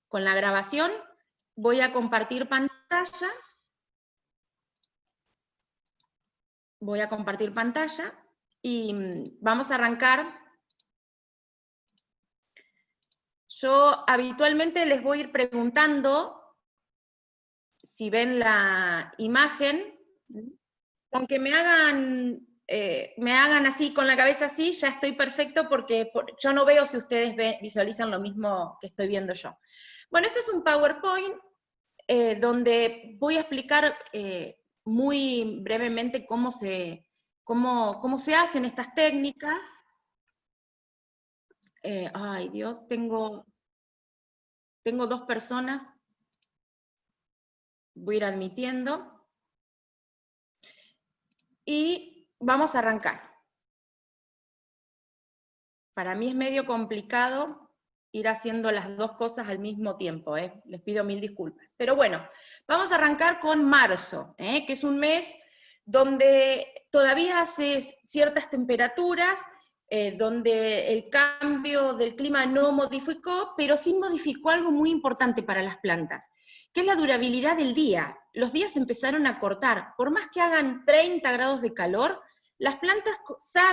con la grabación. Voy a compartir pantalla. Voy a compartir pantalla y vamos a arrancar. Yo habitualmente les voy a ir preguntando si ven la imagen, aunque me hagan así con la cabeza así, ya estoy perfecto porque yo no veo si ustedes visualizan lo mismo que estoy viendo yo. Bueno, este es un PowerPoint donde voy a explicar muy brevemente cómo se hacen estas técnicas. Ay Dios, tengo 2 personas, voy a ir admitiendo, y vamos a arrancar. Para mí es medio complicado ir haciendo las 2 cosas al mismo tiempo, les pido 1000 disculpas. Pero bueno, vamos a arrancar con marzo, que es un mes donde todavía hace ciertas temperaturas, donde el cambio del clima no modificó, pero sí modificó algo muy importante para las plantas, que es la durabilidad del día. Los días empezaron a cortar, por más que hagan 30 grados de calor, las plantas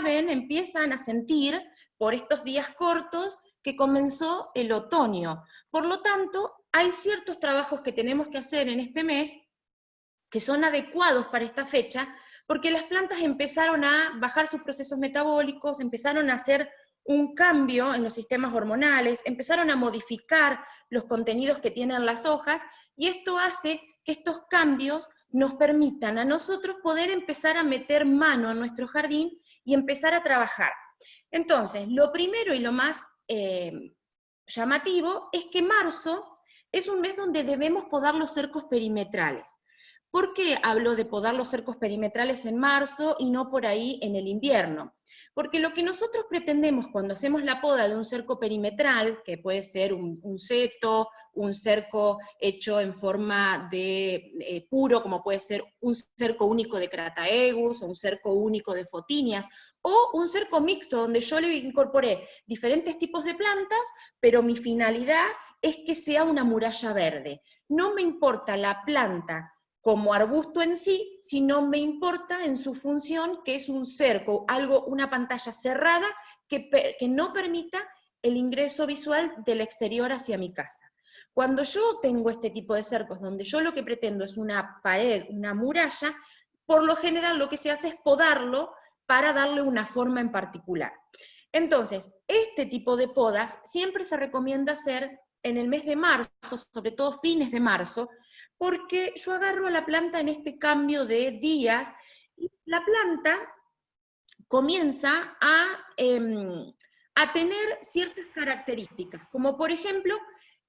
empiezan a sentir por estos días cortos que comenzó el otoño. Por lo tanto, hay ciertos trabajos que tenemos que hacer en este mes que son adecuados para esta fecha, porque las plantas empezaron a bajar sus procesos metabólicos, empezaron a hacer un cambio en los sistemas hormonales, empezaron a modificar los contenidos que tienen las hojas, y esto hace que estos cambios nos permitan a nosotros poder empezar a meter mano en nuestro jardín y empezar a trabajar. Entonces, lo primero y lo más llamativo es que marzo es un mes donde debemos podar los cercos perimetrales. ¿Por qué hablo de podar los cercos perimetrales en marzo y no por ahí en el invierno? Porque lo que nosotros pretendemos cuando hacemos la poda de un cerco perimetral, que puede ser un seto, un cerco hecho en forma de puro, como puede ser un cerco único de Crataegus, o un cerco único de Fotinias, o un cerco mixto, donde yo le incorporé diferentes tipos de plantas, pero mi finalidad es que sea una muralla verde. No me importa la planta como arbusto en sí, sino me importa en su función, que es un cerco, una pantalla cerrada que no permita el ingreso visual del exterior hacia mi casa. Cuando yo tengo este tipo de cercos, donde yo lo que pretendo es una pared, una muralla, por lo general lo que se hace es podarlo para darle una forma en particular. Entonces, este tipo de podas siempre se recomienda hacer en el mes de marzo, sobre todo fines de marzo, porque yo agarro a la planta en este cambio de días, y la planta comienza a tener ciertas características, como por ejemplo,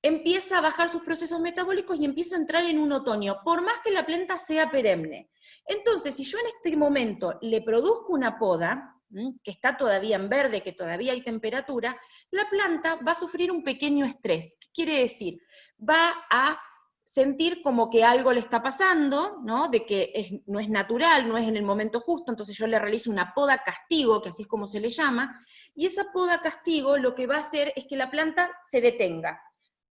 empieza a bajar sus procesos metabólicos y empieza a entrar en un otoño, por más que la planta sea perenne. Entonces, si yo en este momento le produzco una poda, que está todavía en verde, que todavía hay temperatura, la planta va a sufrir un pequeño estrés. ¿Qué quiere decir? Va a sentir como que algo le está pasando, ¿no? De que no es natural, no es en el momento justo, entonces yo le realizo una poda castigo, que así es como se le llama, y esa poda castigo lo que va a hacer es que la planta se detenga.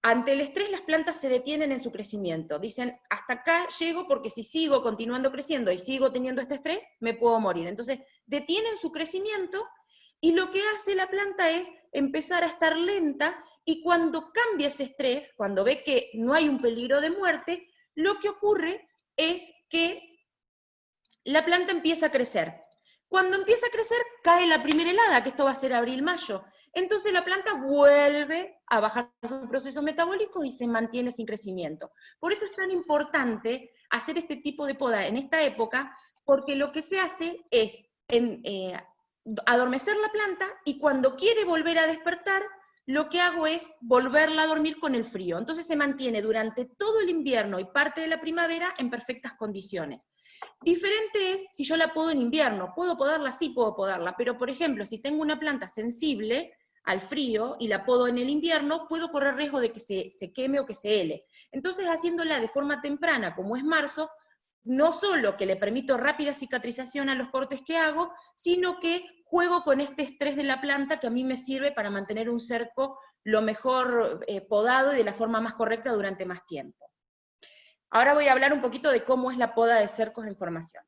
Ante el estrés las plantas se detienen en su crecimiento, dicen, hasta acá llego porque si sigo continuando creciendo y sigo teniendo este estrés, me puedo morir. Entonces detienen su crecimiento, y lo que hace la planta es empezar a estar lenta, y cuando cambia ese estrés, cuando ve que no hay un peligro de muerte, lo que ocurre es que la planta empieza a crecer. Cuando empieza a crecer, cae la primera helada, que esto va a ser abril-mayo. Entonces la planta vuelve a bajar sus procesos metabólicos y se mantiene sin crecimiento. Por eso es tan importante hacer este tipo de poda en esta época, porque lo que se hace es adormecer la planta, y cuando quiere volver a despertar, lo que hago es volverla a dormir con el frío. Entonces se mantiene durante todo el invierno y parte de la primavera en perfectas condiciones. Diferente es si yo la podo en invierno. ¿Puedo podarla? Sí, puedo podarla, pero por ejemplo, si tengo una planta sensible al frío y la podo en el invierno, puedo correr riesgo de que se queme o que se hele. Entonces, haciéndola de forma temprana, como es marzo, no solo que le permito rápida cicatrización a los cortes que hago, sino que juego con este estrés de la planta que a mí me sirve para mantener un cerco lo mejor podado y de la forma más correcta durante más tiempo. Ahora voy a hablar un poquito de cómo es la poda de cercos en formación.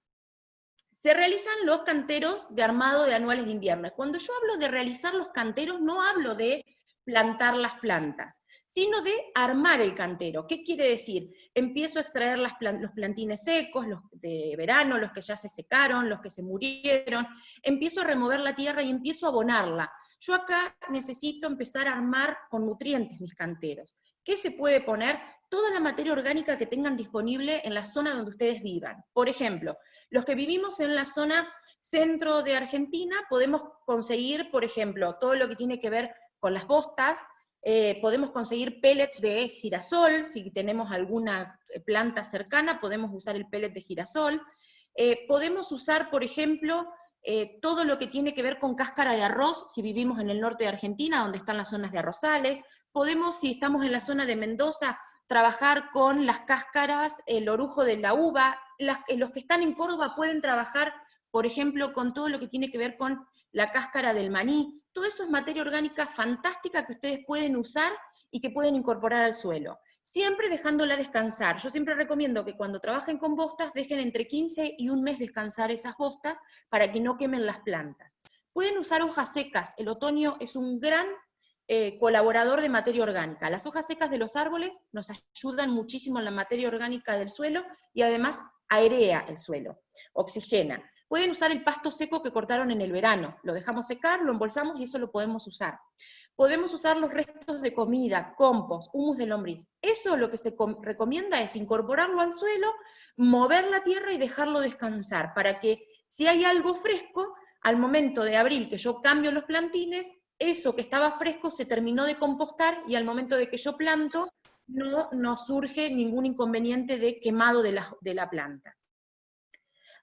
Se realizan los canteros de armado de anuales de invierno. Cuando yo hablo de realizar los canteros, no hablo de plantar las plantas, sino de armar el cantero. ¿Qué quiere decir? Empiezo a extraer los plantines secos, los de verano, los que ya se secaron, los que se murieron, empiezo a remover la tierra y empiezo a abonarla. Yo acá necesito empezar a armar con nutrientes mis canteros. ¿Qué se puede poner? Toda la materia orgánica que tengan disponible en la zona donde ustedes vivan. Por ejemplo, los que vivimos en la zona centro de Argentina podemos conseguir, por ejemplo, todo lo que tiene que ver con las bostas, podemos conseguir pellet de girasol, si tenemos alguna planta cercana podemos usar el pellet de girasol, podemos usar, por ejemplo, todo lo que tiene que ver con cáscara de arroz, si vivimos en el norte de Argentina, donde están las zonas de arrozales, podemos, si estamos en la zona de Mendoza, trabajar con las cáscaras, el orujo de la uva, los que están en Córdoba pueden trabajar, por ejemplo, con todo lo que tiene que ver con la cáscara del maní, todo eso es materia orgánica fantástica que ustedes pueden usar y que pueden incorporar al suelo, siempre dejándola descansar. Yo siempre recomiendo que cuando trabajen con bostas, dejen entre 15 y un mes descansar esas bostas para que no quemen las plantas. Pueden usar hojas secas, el otoño es un gran colaborador de materia orgánica. Las hojas secas de los árboles nos ayudan muchísimo en la materia orgánica del suelo y además airea el suelo, oxigena. Pueden usar el pasto seco que cortaron en el verano, lo dejamos secar, lo embolsamos y eso lo podemos usar. Podemos usar los restos de comida, compost, humus de lombriz. Eso lo que se recomienda es incorporarlo al suelo, mover la tierra y dejarlo descansar, para que si hay algo fresco, al momento de abril que yo cambio los plantines, eso que estaba fresco se terminó de compostar y al momento de que yo planto no surge ningún inconveniente de quemado de la planta.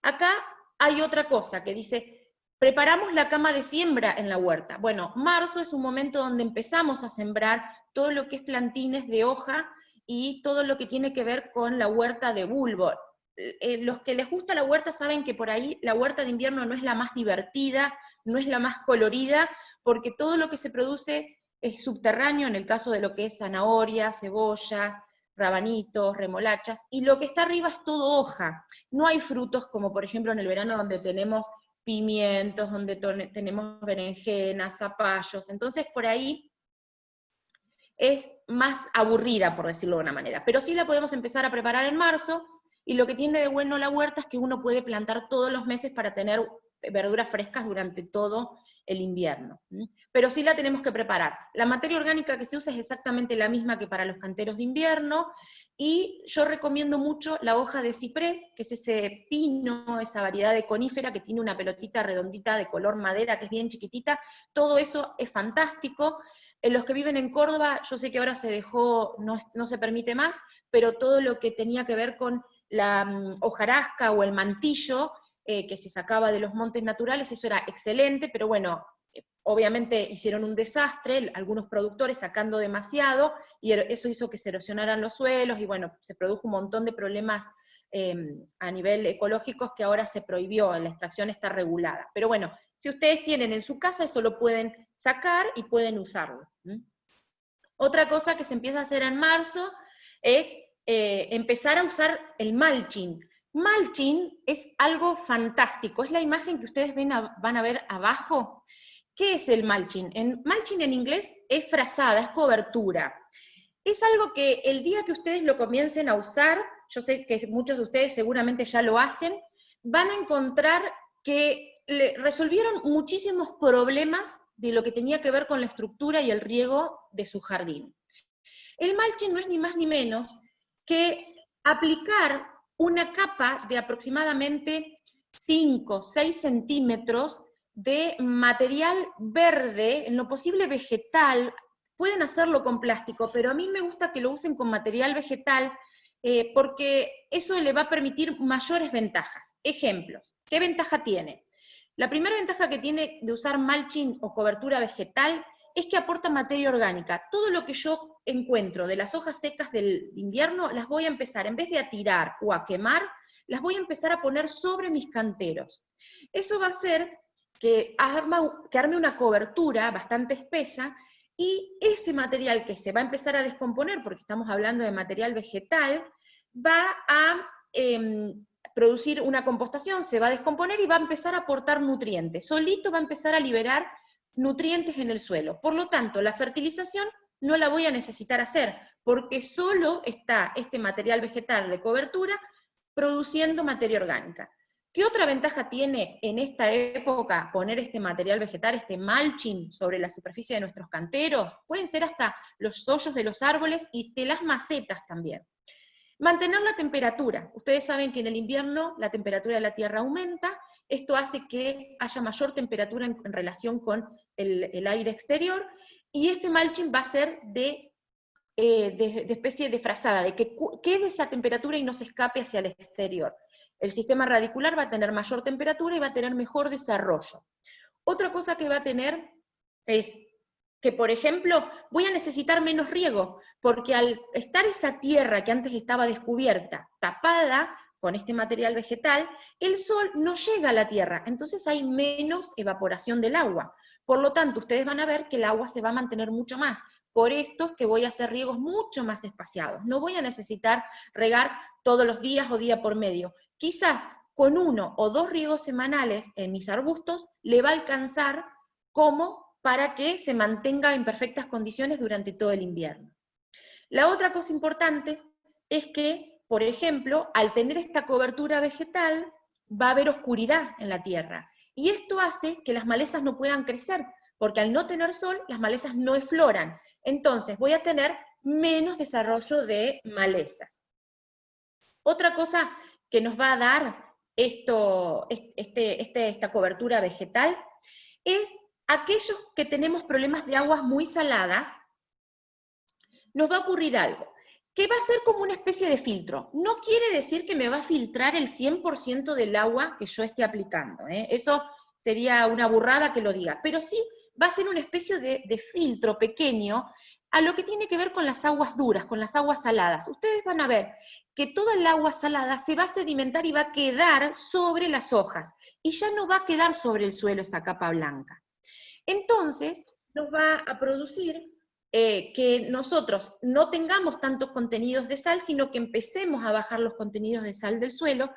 Acá hay otra cosa que dice, preparamos la cama de siembra en la huerta. Bueno, marzo es un momento donde empezamos a sembrar todo lo que es plantines de hoja y todo lo que tiene que ver con la huerta de bulbo. Los que les gusta la huerta saben que por ahí la huerta de invierno no es la más divertida, no es la más colorida, porque todo lo que se produce es subterráneo, en el caso de lo que es zanahoria, cebollas, rabanitos, remolachas, y lo que está arriba es todo hoja. No hay frutos como por ejemplo en el verano donde tenemos pimientos, donde tenemos berenjenas, zapallos, entonces por ahí es más aburrida, por decirlo de una manera, pero sí la podemos empezar a preparar en marzo, y lo que tiene de bueno la huerta es que uno puede plantar todos los meses para tener verduras frescas durante todo el invierno. Pero sí la tenemos que preparar. La materia orgánica que se usa es exactamente la misma que para los canteros de invierno, y yo recomiendo mucho la hoja de ciprés, que es ese pino, esa variedad de conífera que tiene una pelotita redondita de color madera, que es bien chiquitita, todo eso es fantástico. Los que viven en Córdoba, yo sé que ahora se dejó, no se permite más, pero todo lo que tenía que ver con la hojarasca o el mantillo, que se sacaba de los montes naturales, eso era excelente, pero bueno, obviamente hicieron un desastre, algunos productores sacando demasiado, y eso hizo que se erosionaran los suelos, y bueno, se produjo un montón de problemas a nivel ecológicos que ahora se prohibió, la extracción está regulada. Pero bueno, si ustedes tienen en su casa, esto lo pueden sacar y pueden usarlo. Otra cosa que se empieza a hacer en marzo es empezar a usar el mulching. Mulching es algo fantástico, es la imagen que ustedes van a ver abajo. ¿Qué es el mulching? Mulching en inglés es frazada, es cobertura. Es algo que el día que ustedes lo comiencen a usar, yo sé que muchos de ustedes seguramente ya lo hacen, van a encontrar que resolvieron muchísimos problemas de lo que tenía que ver con la estructura y el riego de su jardín. El mulching no es ni más ni menos que aplicar una capa de aproximadamente 5 o 6 centímetros de material verde, en lo posible vegetal. Pueden hacerlo con plástico, pero a mí me gusta que lo usen con material vegetal, porque eso le va a permitir mayores ventajas. Ejemplos, ¿qué ventaja tiene? La primera ventaja que tiene de usar mulching o cobertura vegetal es que aporta materia orgánica. Todo lo que yo encuentro de las hojas secas del invierno, las voy a empezar, en vez de a tirar o a quemar, las voy a empezar a poner sobre mis canteros. Eso va a hacer que arme una cobertura bastante espesa, y ese material que se va a empezar a descomponer, porque estamos hablando de material vegetal, va a producir una compostación, se va a descomponer y va a empezar a aportar nutrientes. Solito va a empezar a liberar nutrientes en el suelo. Por lo tanto, la fertilización no la voy a necesitar hacer, porque solo está este material vegetal de cobertura produciendo materia orgánica. ¿Qué otra ventaja tiene en esta época poner este material vegetal, este mulching, sobre la superficie de nuestros canteros? Pueden ser hasta los hoyos de los árboles y de las macetas también. Mantener la temperatura. Ustedes saben que en el invierno la temperatura de la tierra aumenta, esto hace que haya mayor temperatura en relación con el aire exterior, y este mulching va a ser de especie de frazada, de que quede esa temperatura y no se escape hacia el exterior. El sistema radicular va a tener mayor temperatura y va a tener mejor desarrollo. Otra cosa que va a tener es que, por ejemplo, voy a necesitar menos riego, porque al estar esa tierra que antes estaba descubierta, tapada con este material vegetal, el sol no llega a la tierra, entonces hay menos evaporación del agua. Por lo tanto, ustedes van a ver que el agua se va a mantener mucho más. Por esto es que voy a hacer riegos mucho más espaciados. No voy a necesitar regar todos los días o día por medio. Quizás con 1 o 2 riegos semanales en mis arbustos le va a alcanzar como para que se mantenga en perfectas condiciones durante todo el invierno. La otra cosa importante es que, por ejemplo, al tener esta cobertura vegetal, va a haber oscuridad en la tierra. Y esto hace que las malezas no puedan crecer, porque al no tener sol, las malezas no efloran. Entonces voy a tener menos desarrollo de malezas. Otra cosa que nos va a dar esta cobertura vegetal es aquellos que tenemos problemas de aguas muy saladas, nos va a ocurrir algo, que va a ser como una especie de filtro. No quiere decir que me va a filtrar el 100% del agua que yo esté aplicando, ¿eh? Eso sería una burrada que lo diga, pero sí va a ser una especie de filtro pequeño a lo que tiene que ver con las aguas duras, con las aguas saladas. Ustedes van a ver que toda el agua salada se va a sedimentar y va a quedar sobre las hojas, y ya no va a quedar sobre el suelo esa capa blanca. Entonces, nos va a producir que nosotros no tengamos tantos contenidos de sal, sino que empecemos a bajar los contenidos de sal del suelo.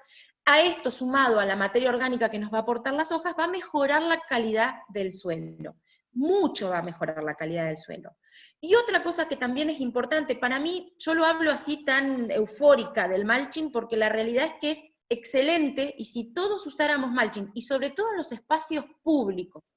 A esto, sumado a la materia orgánica que nos va a aportar las hojas, va a mejorar la calidad del suelo. Mucho va a mejorar la calidad del suelo. Y otra cosa que también es importante, para mí, yo lo hablo así tan eufórica del mulching, porque la realidad es que es excelente, y si todos usáramos mulching, y sobre todo en los espacios públicos,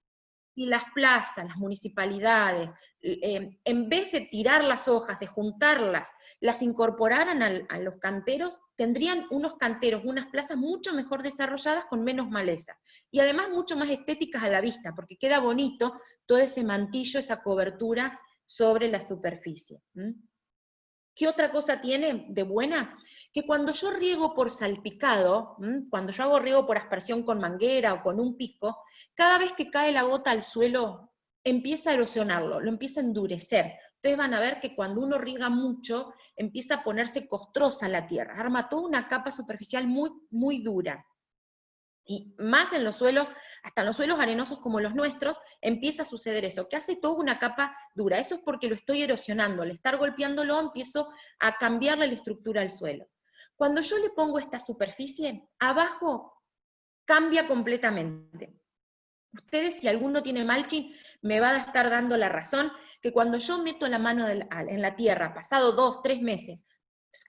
y las plazas, las municipalidades, en vez de tirar las hojas, de juntarlas, las incorporaran a los canteros, tendrían unos canteros, unas plazas mucho mejor desarrolladas con menos maleza. Y además mucho más estéticas a la vista, porque queda bonito todo ese mantillo, esa cobertura sobre la superficie. ¿Qué otra cosa tiene de buena? Que cuando yo riego por salpicado, cuando yo hago riego por aspersión con manguera o con un pico, cada vez que cae la gota al suelo, empieza a erosionarlo, lo empieza a endurecer. Ustedes van a ver que cuando uno riega mucho, empieza a ponerse costrosa la tierra, arma toda una capa superficial muy, muy dura. Y más en los suelos, hasta en los suelos arenosos como los nuestros, empieza a suceder eso, que hace toda una capa dura. Eso es porque lo estoy erosionando, al estar golpeándolo empiezo a cambiarle la estructura al suelo. Cuando yo le pongo esta superficie, abajo cambia completamente. Ustedes, si alguno tiene mulching, me va a estar dando la razón, que cuando yo meto la mano en la tierra, pasado 2, 3 meses,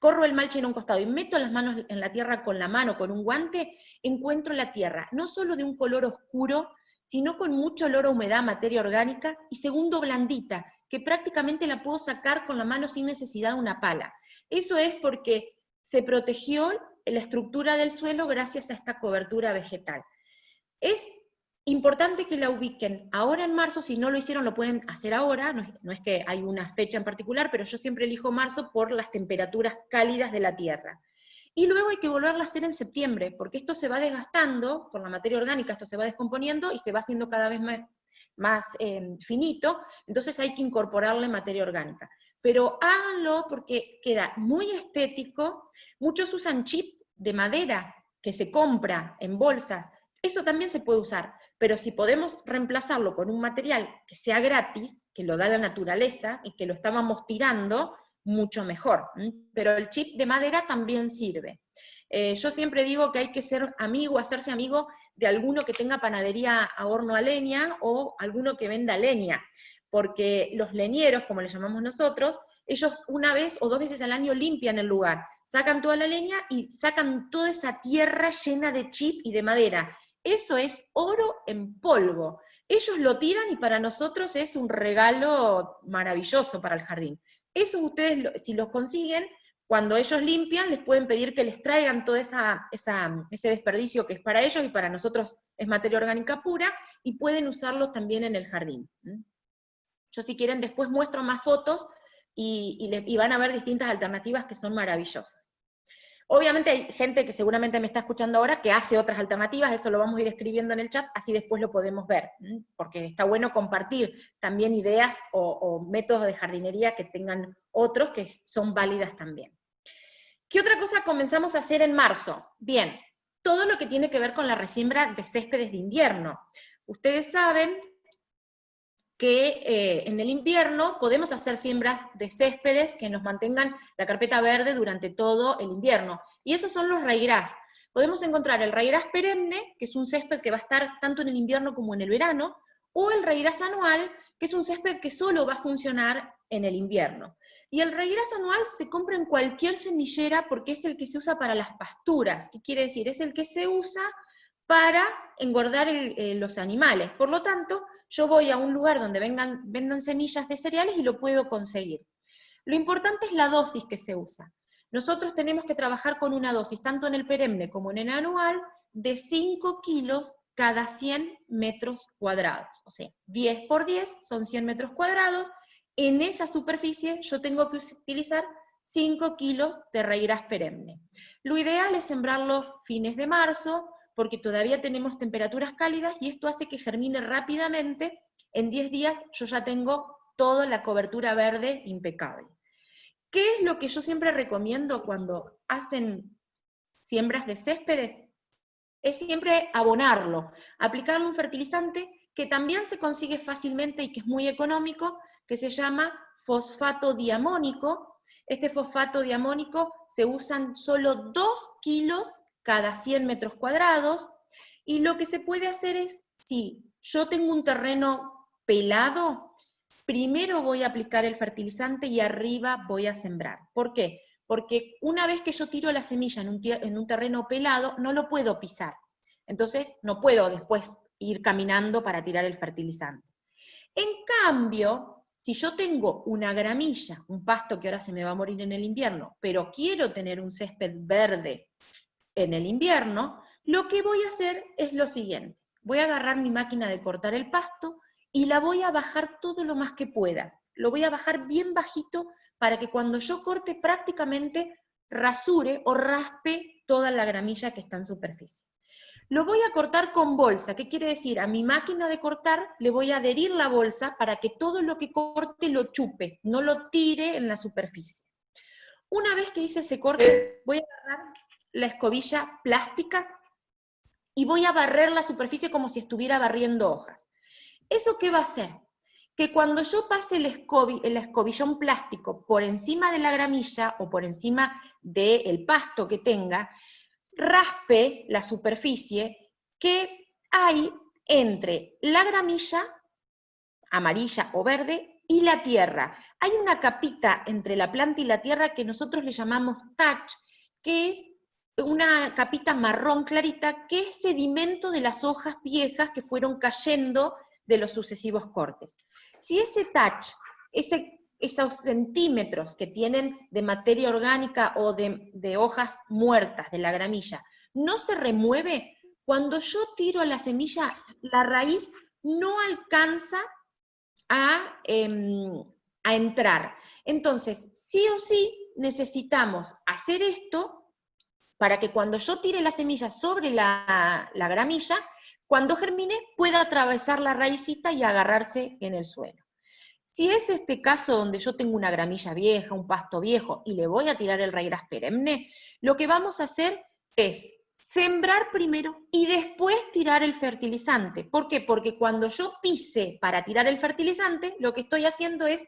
corro el mulching a un costado y meto las manos en la tierra con la mano, con un guante, encuentro la tierra, no solo de un color oscuro, sino con mucho olor a humedad, materia orgánica, y segundo, blandita, que prácticamente la puedo sacar con la mano sin necesidad de una pala. Eso es porque se protegió la estructura del suelo gracias a esta cobertura vegetal. Es importante que la ubiquen ahora en marzo. Si no lo hicieron lo pueden hacer ahora, no es que hay una fecha en particular, pero yo siempre elijo marzo por las temperaturas cálidas de la tierra. Y luego hay que volverla a hacer en septiembre, porque esto se va desgastando con la materia orgánica, esto se va descomponiendo y se va haciendo cada vez más finito, entonces hay que incorporarle materia orgánica. Pero háganlo porque queda muy estético. Muchos usan chip de madera que se compra en bolsas, eso también se puede usar, pero si podemos reemplazarlo con un material que sea gratis, que lo da la naturaleza y que lo estábamos tirando, mucho mejor. Pero el chip de madera también sirve. Yo siempre digo que hay que ser amigo, hacerse amigo de alguno que tenga panadería a horno a leña o alguno que venda leña, porque los leñeros, como le llamamos nosotros, ellos una vez o 2 veces al año limpian el lugar, sacan toda la leña y sacan toda esa tierra llena de chip y de madera. Eso es oro en polvo. Ellos lo tiran y para nosotros es un regalo maravilloso para el jardín. Eso ustedes, si los consiguen, cuando ellos limpian, les pueden pedir que les traigan todo ese desperdicio que es para ellos y para nosotros es materia orgánica pura, y pueden usarlos también en el jardín. Yo, si quieren, después muestro más fotos y van a ver distintas alternativas que son maravillosas. Obviamente hay gente que seguramente me está escuchando ahora que hace otras alternativas, eso lo vamos a ir escribiendo en el chat, así después lo podemos ver, porque está bueno compartir también ideas o métodos de jardinería que tengan otros que son válidas también. ¿Qué otra cosa comenzamos a hacer en marzo? Bien, todo lo que tiene que ver con la resiembra de céspedes de invierno. Ustedes saben que en el invierno podemos hacer siembras de céspedes que nos mantengan la carpeta verde durante todo el invierno, y esos son los ryegrass. Podemos encontrar el ryegrass perenne, que es un césped que va a estar tanto en el invierno como en el verano, o el ryegrass anual, que es un césped que solo va a funcionar en el invierno. Y el ryegrass anual se compra en cualquier semillera porque es el que se usa para las pasturas. ¿Qué quiere decir? Es el que se usa para engordar los animales. Por lo tanto, yo voy a un lugar donde vendan semillas de cereales y lo puedo conseguir. Lo importante es la dosis que se usa. Nosotros tenemos que trabajar con una dosis, tanto en el perenne como en el anual, de 5 kilos cada 100 metros cuadrados. O sea, 10 por 10 son 100 metros cuadrados. En esa superficie yo tengo que utilizar 5 kilos de ryegrass perenne. Lo ideal es sembrarlo fines de marzo, porque todavía tenemos temperaturas cálidas y esto hace que germine rápidamente. En 10 días yo ya tengo toda la cobertura verde impecable. ¿Qué es lo que yo siempre recomiendo cuando hacen siembras de céspedes? Es siempre abonarlo, aplicarle un fertilizante que también se consigue fácilmente y que es muy económico, que se llama fosfato diamónico. Este fosfato diamónico se usan solo 2 kilos cada 100 metros cuadrados, y lo que se puede hacer es, si yo tengo un terreno pelado, primero voy a aplicar el fertilizante y arriba voy a sembrar. ¿Por qué? Porque una vez que yo tiro la semilla en un terreno pelado, no lo puedo pisar. Entonces no puedo después ir caminando para tirar el fertilizante. En cambio, si yo tengo una gramilla, un pasto que ahora se me va a morir en el invierno, pero quiero tener un césped verde en el invierno, lo que voy a hacer es lo siguiente. Voy a agarrar mi máquina de cortar el pasto y la voy a bajar todo lo más que pueda. Lo voy a bajar bien bajito para que cuando yo corte prácticamente rasure o raspe toda la gramilla que está en superficie. Lo voy a cortar con bolsa. ¿Qué quiere decir? A mi máquina de cortar le voy a adherir la bolsa para que todo lo que corte lo chupe, no lo tire en la superficie. Una vez que hice ese corte, voy a agarrar la escobilla plástica y voy a barrer la superficie como si estuviera barriendo hojas. ¿Eso qué va a hacer? Que cuando yo pase el escobillón plástico por encima de la gramilla o por encima del pasto que tenga, raspe la superficie que hay entre la gramilla, amarilla o verde, y la tierra. Hay una capita entre la planta y la tierra que nosotros le llamamos touch, que es una capita marrón clarita, que es sedimento de las hojas viejas que fueron cayendo de los sucesivos cortes. Si ese touch, esos centímetros que tienen de materia orgánica o de hojas muertas de la gramilla, no se remueve, cuando yo tiro la semilla, la raíz no alcanza a entrar. Entonces, sí o sí, necesitamos hacer esto para que cuando yo tire la semilla sobre la gramilla, cuando germine, pueda atravesar la raicita y agarrarse en el suelo. Si es este caso donde yo tengo una gramilla vieja, un pasto viejo, y le voy a tirar el ryegrass perenne, lo que vamos a hacer es sembrar primero y después tirar el fertilizante. ¿Por qué? Porque cuando yo pise para tirar el fertilizante, lo que estoy haciendo es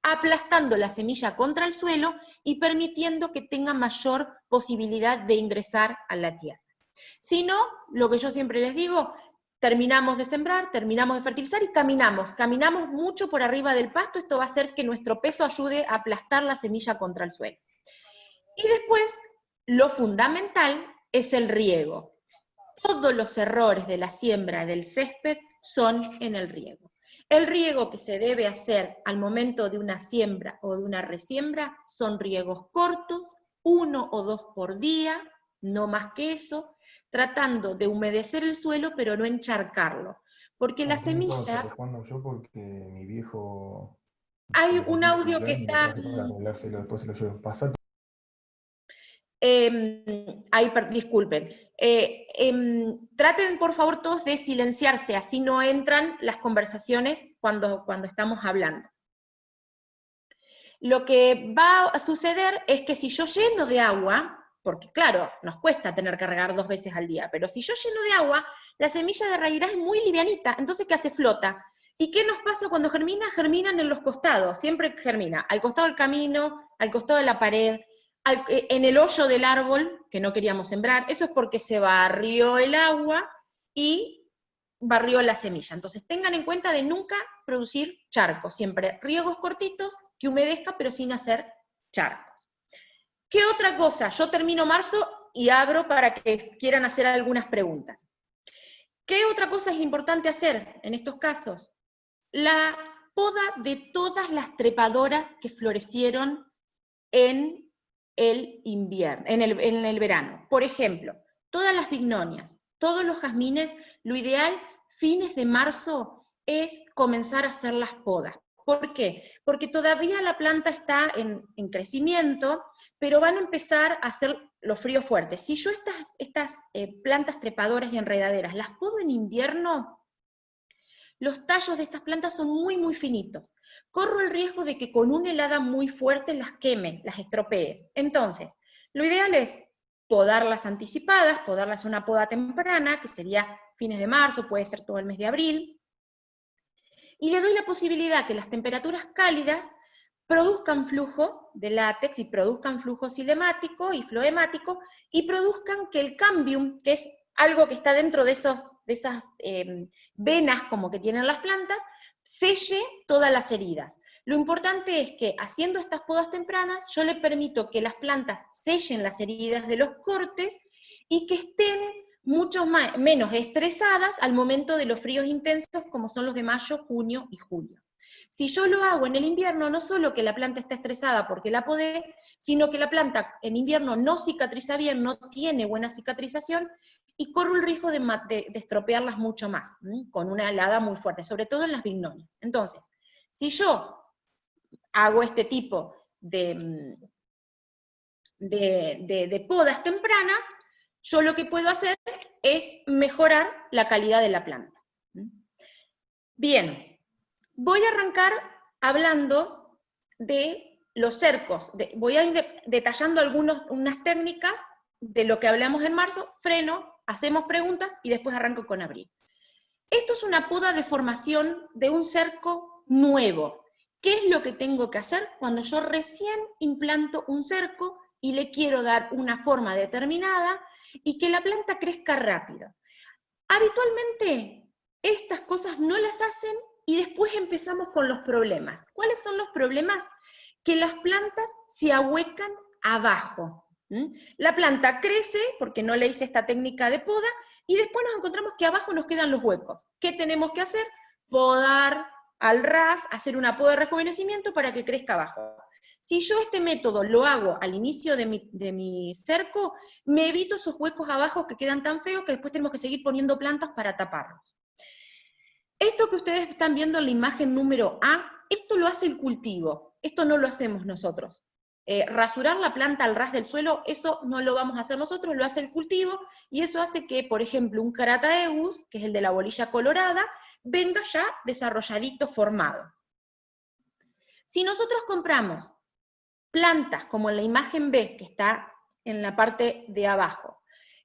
aplastando la semilla contra el suelo y permitiendo que tenga mayor posibilidad de ingresar a la tierra. Si no, lo que yo siempre les digo, terminamos de sembrar, terminamos de fertilizar y caminamos mucho por arriba del pasto, esto va a hacer que nuestro peso ayude a aplastar la semilla contra el suelo. Y después, lo fundamental es el riego. Todos los errores de la siembra del césped son en el riego. El riego que se debe hacer al momento de una siembra o de una resiembra son riegos cortos, 1 o 2 por día, no más que eso, tratando de humedecer el suelo pero no encharcarlo. Porque las semillas... Yo porque mi viejo Hay se un rompió el audio que celular y me está... traje para arreglárselo, después se lo llevo. Pasá. disculpen. Traten por favor todos de silenciarse, así no entran las conversaciones cuando estamos hablando. Lo que va a suceder es que si yo lleno de agua, porque claro, nos cuesta tener que regar 2 veces al día, pero si yo lleno de agua, la semilla de raíz es muy livianita, entonces ¿qué hace? Flota. ¿Y qué nos pasa cuando germina? Germinan en los costados, siempre germina, al costado del camino, al costado de la pared, en el hoyo del árbol, que no queríamos sembrar, eso es porque se barrió el agua y barrió la semilla. Entonces tengan en cuenta de nunca producir charcos, siempre riegos cortitos, que humedezca pero sin hacer charcos. ¿Qué otra cosa? Yo termino marzo y abro para que quieran hacer algunas preguntas. ¿Qué otra cosa es importante hacer en estos casos? La poda de todas las trepadoras que florecieron en el invierno, en el verano. Por ejemplo, todas las bignonias, todos los jazmines, lo ideal, fines de marzo, es comenzar a hacer las podas. ¿Por qué? Porque todavía la planta está en crecimiento, pero van a empezar a hacer los fríos fuertes. Si yo estas plantas trepadoras y enredaderas las podo en invierno, los tallos de estas plantas son muy, muy finitos. Corro el riesgo de que con una helada muy fuerte las queme, las estropee. Entonces, lo ideal es podarlas anticipadas, podarlas una poda temprana, que sería fines de marzo, puede ser todo el mes de abril, y le doy la posibilidad que las temperaturas cálidas produzcan flujo de látex y produzcan flujo cinemático y floemático, y produzcan que el cambium, que es algo que está dentro de esas venas como que tienen las plantas, selle todas las heridas. Lo importante es que haciendo estas podas tempranas, yo le permito que las plantas sellen las heridas de los cortes y que estén mucho menos estresadas al momento de los fríos intensos como son los de mayo, junio y julio. Si yo lo hago en el invierno, no solo que la planta está estresada porque la podé, sino que la planta en invierno no cicatriza bien, no tiene buena cicatrización, y corro el riesgo de estropearlas mucho más, con una helada muy fuerte, sobre todo en las bignonias. Entonces, si yo hago este tipo de podas tempranas, yo lo que puedo hacer es mejorar la calidad de la planta. Bien, voy a arrancar hablando de los cercos. Voy a ir detallando unas técnicas de lo que hablamos en marzo, freno, hacemos preguntas y después arranco con abril. Esto es una poda de formación de un cerco nuevo. ¿Qué es lo que tengo que hacer cuando yo recién implanto un cerco y le quiero dar una forma determinada y que la planta crezca rápido? Habitualmente estas cosas no las hacen y después empezamos con los problemas. ¿Cuáles son los problemas? Que las plantas se ahuecan abajo. La planta crece porque no le hice esta técnica de poda y después nos encontramos que abajo nos quedan los huecos. ¿Qué tenemos que hacer? Podar al ras, hacer una poda de rejuvenecimiento para que crezca abajo. Si yo este método lo hago al inicio de mi cerco, me evito esos huecos abajo que quedan tan feos que después tenemos que seguir poniendo plantas para taparlos. Esto que ustedes están viendo en la imagen número A, esto lo hace el cultivo, esto no lo hacemos nosotros. Rasurar la planta al ras del suelo, eso no lo vamos a hacer nosotros, lo hace el cultivo, y eso hace que, por ejemplo, un Carataeus, que es el de la bolilla colorada, venga ya desarrolladito, formado. Si nosotros compramos plantas como en la imagen B, que está en la parte de abajo,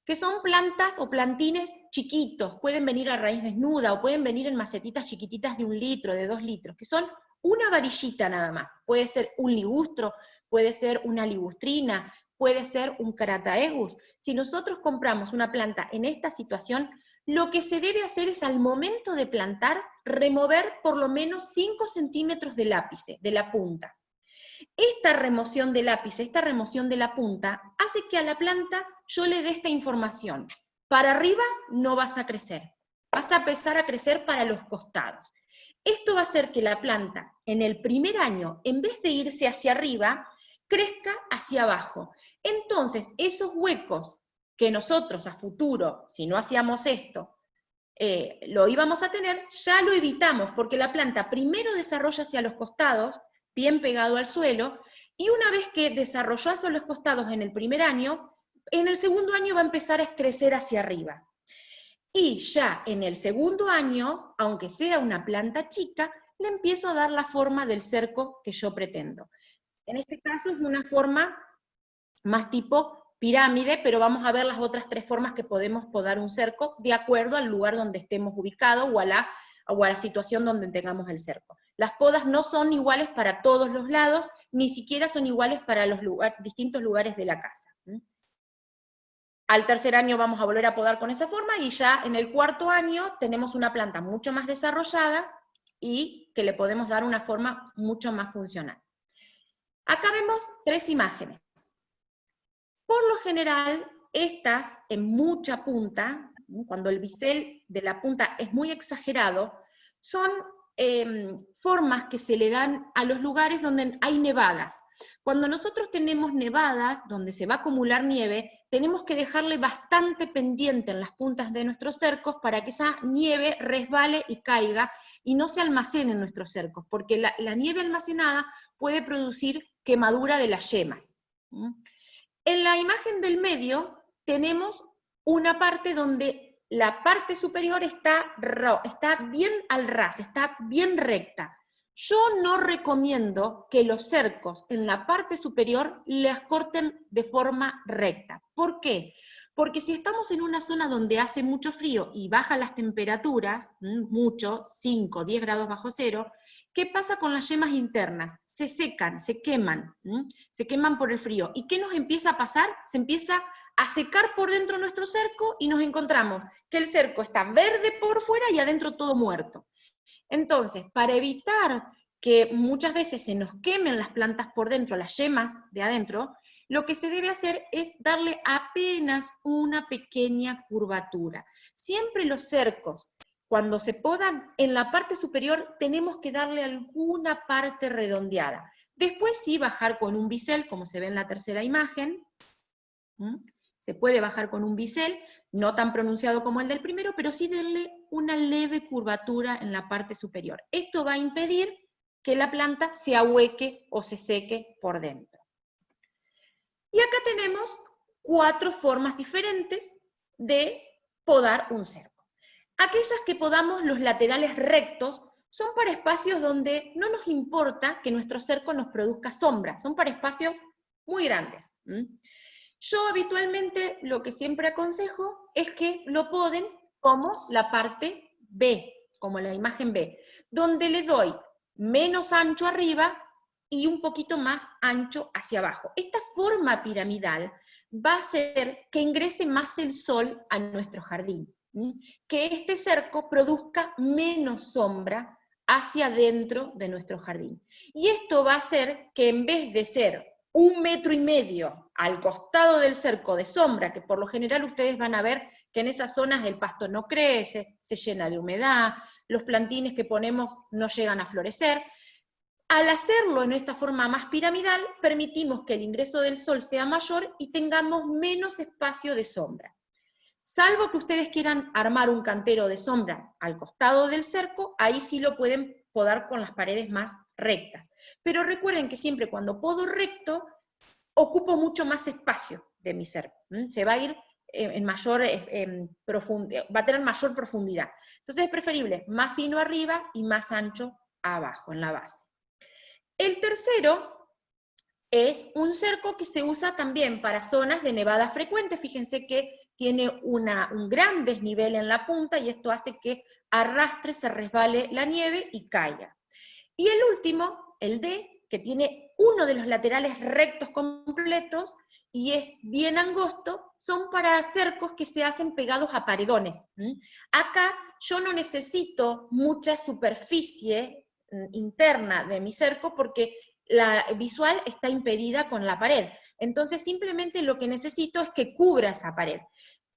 que son plantas o plantines chiquitos, pueden venir a raíz desnuda, o pueden venir en macetitas chiquititas de 1 litro, de 2 litros, que son una varillita nada más. Puede ser un ligustro, puede ser una ligustrina, puede ser un Carataegus. Si nosotros compramos una planta en esta situación, lo que se debe hacer es al momento de plantar, remover por lo menos 5 centímetros del ápice, de la punta. Esta remoción del ápice, esta remoción de la punta, hace que a la planta yo le dé esta información. Para arriba no vas a crecer, vas a empezar a crecer para los costados. Esto va a hacer que la planta en el primer año, en vez de irse hacia arriba, crezca hacia abajo. Entonces, esos huecos que nosotros a futuro, si no hacíamos esto, lo íbamos a tener, ya lo evitamos, porque la planta primero desarrolla hacia los costados, bien pegado al suelo, y una vez que desarrolló hacia los costados en el primer año, en el segundo año va a empezar a crecer hacia arriba. Y ya en el segundo año, aunque sea una planta chica, le empiezo a dar la forma del cerco que yo pretendo. En este caso es una forma más tipo pirámide, pero vamos a ver las otras 3 formas que podemos podar un cerco de acuerdo al lugar donde estemos ubicados o a la situación donde tengamos el cerco. Las podas no son iguales para todos los lados, ni siquiera son iguales para los distintos lugares de la casa. Al tercer año vamos a volver a podar con esa forma, y ya en el cuarto año tenemos una planta mucho más desarrollada y que le podemos dar una forma mucho más funcional. Acá vemos 3 imágenes. Por lo general, estas en mucha punta, cuando el bisel de la punta es muy exagerado, son formas que se le dan a los lugares donde hay nevadas. Cuando nosotros tenemos nevadas, donde se va a acumular nieve, tenemos que dejarle bastante pendiente en las puntas de nuestros cercos para que esa nieve resbale y caiga y no se almacene en nuestros cercos, porque la nieve almacenada puede producir quemadura de las yemas. En la imagen del medio tenemos una parte donde la parte superior está bien al ras, está bien recta. Yo no recomiendo que los cercos en la parte superior las corten de forma recta. ¿Por qué? Porque si estamos en una zona donde hace mucho frío y bajan las temperaturas, mucho, 5, 10 grados bajo cero, ¿qué pasa con las yemas internas? Se secan, se queman por el frío. ¿Y qué nos empieza a pasar? Se empieza a secar por dentro nuestro cerco y nos encontramos que el cerco está verde por fuera y adentro todo muerto. Entonces, para evitar que muchas veces se nos quemen las plantas por dentro, las yemas de adentro, lo que se debe hacer es darle apenas una pequeña curvatura. Siempre los cercos, cuando se podan en la parte superior, tenemos que darle alguna parte redondeada. Después sí bajar con un bisel, como se ve en la tercera imagen. Se puede bajar con un bisel, no tan pronunciado como el del primero, pero sí darle una leve curvatura en la parte superior. Esto va a impedir que la planta se ahueque o se seque por dentro. Y acá tenemos 4 formas diferentes de podar un cerco. Aquellas que podamos los laterales rectos son para espacios donde no nos importa que nuestro cerco nos produzca sombra, son para espacios muy grandes. Yo habitualmente lo que siempre aconsejo es que lo poden como la parte B, como la imagen B, donde le doy menos ancho arriba y un poquito más ancho hacia abajo. Esta forma piramidal va a hacer que ingrese más el sol a nuestro jardín, que este cerco produzca menos sombra hacia adentro de nuestro jardín. Y esto va a hacer que en vez de ser 1,5 metros al costado del cerco de sombra, que por lo general ustedes van a ver que en esas zonas el pasto no crece, se llena de humedad, los plantines que ponemos no llegan a florecer. Al hacerlo en esta forma más piramidal, permitimos que el ingreso del sol sea mayor y tengamos menos espacio de sombra. Salvo que ustedes quieran armar un cantero de sombra al costado del cerco, ahí sí lo pueden podar con las paredes más rectas. Pero recuerden que siempre cuando podo recto, ocupo mucho más espacio de mi cerco. Se va a ir en mayor va a tener mayor profundidad. Entonces es preferible más fino arriba y más ancho abajo, en la base. El tercero es un cerco que se usa también para zonas de nevada frecuente. Fíjense que tiene un gran desnivel en la punta y esto hace que arrastre, se resbale la nieve y caiga. Y el último, el D, que tiene uno de los laterales rectos completos y es bien angosto, son para cercos que se hacen pegados a paredones. Acá yo no necesito mucha superficie interna de mi cerco porque la visual está impedida con la pared. Entonces simplemente lo que necesito es que cubra esa pared.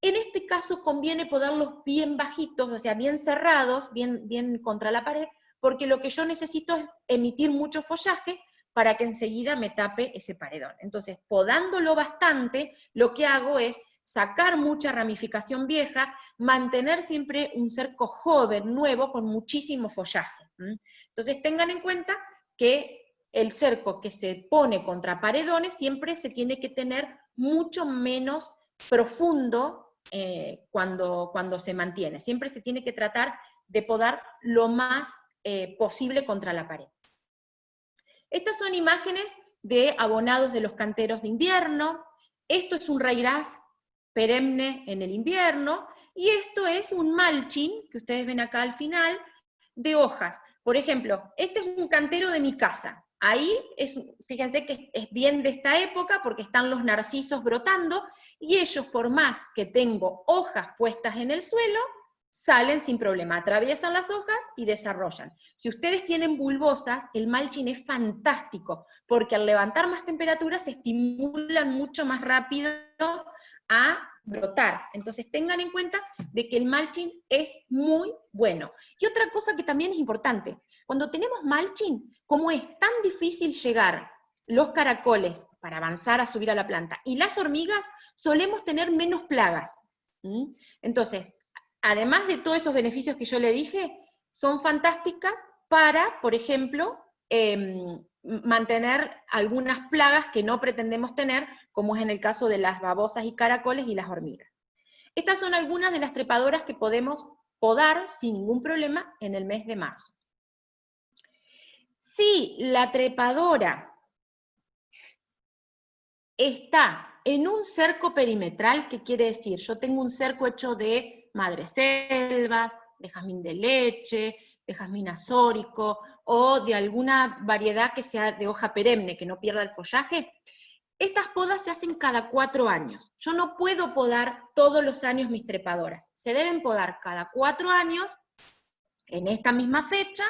En este caso conviene ponerlos bien bajitos, o sea, bien cerrados, bien contra la pared, porque lo que yo necesito es emitir mucho follaje para que enseguida me tape ese paredón. Entonces, podándolo bastante, lo que hago es sacar mucha ramificación vieja, mantener siempre un cerco joven, nuevo, con muchísimo follaje. Entonces, tengan en cuenta que el cerco que se pone contra paredones siempre se tiene que tener mucho menos profundo cuando se mantiene. Siempre se tiene que tratar de podar lo más posible contra la pared. Estas son imágenes de abonados de los canteros de invierno. Esto es un raigras perenne en el invierno, y esto es un mulching, que ustedes ven acá al final, de hojas. Por ejemplo, este es un cantero de mi casa. Ahí, fíjense que es bien de esta época, porque están los narcisos brotando, y ellos, por más que tengo hojas puestas en el suelo, salen sin problema, atraviesan las hojas y desarrollan. Si ustedes tienen bulbosas, el mulching es fantástico, porque al levantar más temperaturas se estimulan mucho más rápido a brotar. Entonces tengan en cuenta de que el mulching es muy bueno. Y otra cosa que también es importante, cuando tenemos mulching, como es tan difícil llegar los caracoles para avanzar a subir a la planta, y las hormigas, solemos tener menos plagas. Entonces, además de todos esos beneficios que yo le dije, son fantásticas para, por ejemplo, mantener algunas plagas que no pretendemos tener, como es en el caso de las babosas y caracoles y las hormigas. Estas son algunas de las trepadoras que podemos podar sin ningún problema en el mes de marzo. Si la trepadora está en un cerco perimetral, ¿qué quiere decir? Yo tengo un cerco hecho de madreselvas, de jazmín de leche, de jazmín azórico, o de alguna variedad que sea de hoja perenne, que no pierda el follaje. Estas podas se hacen cada 4 años. Yo no puedo podar todos los años mis trepadoras. Se deben podar cada 4 años, en esta misma fecha,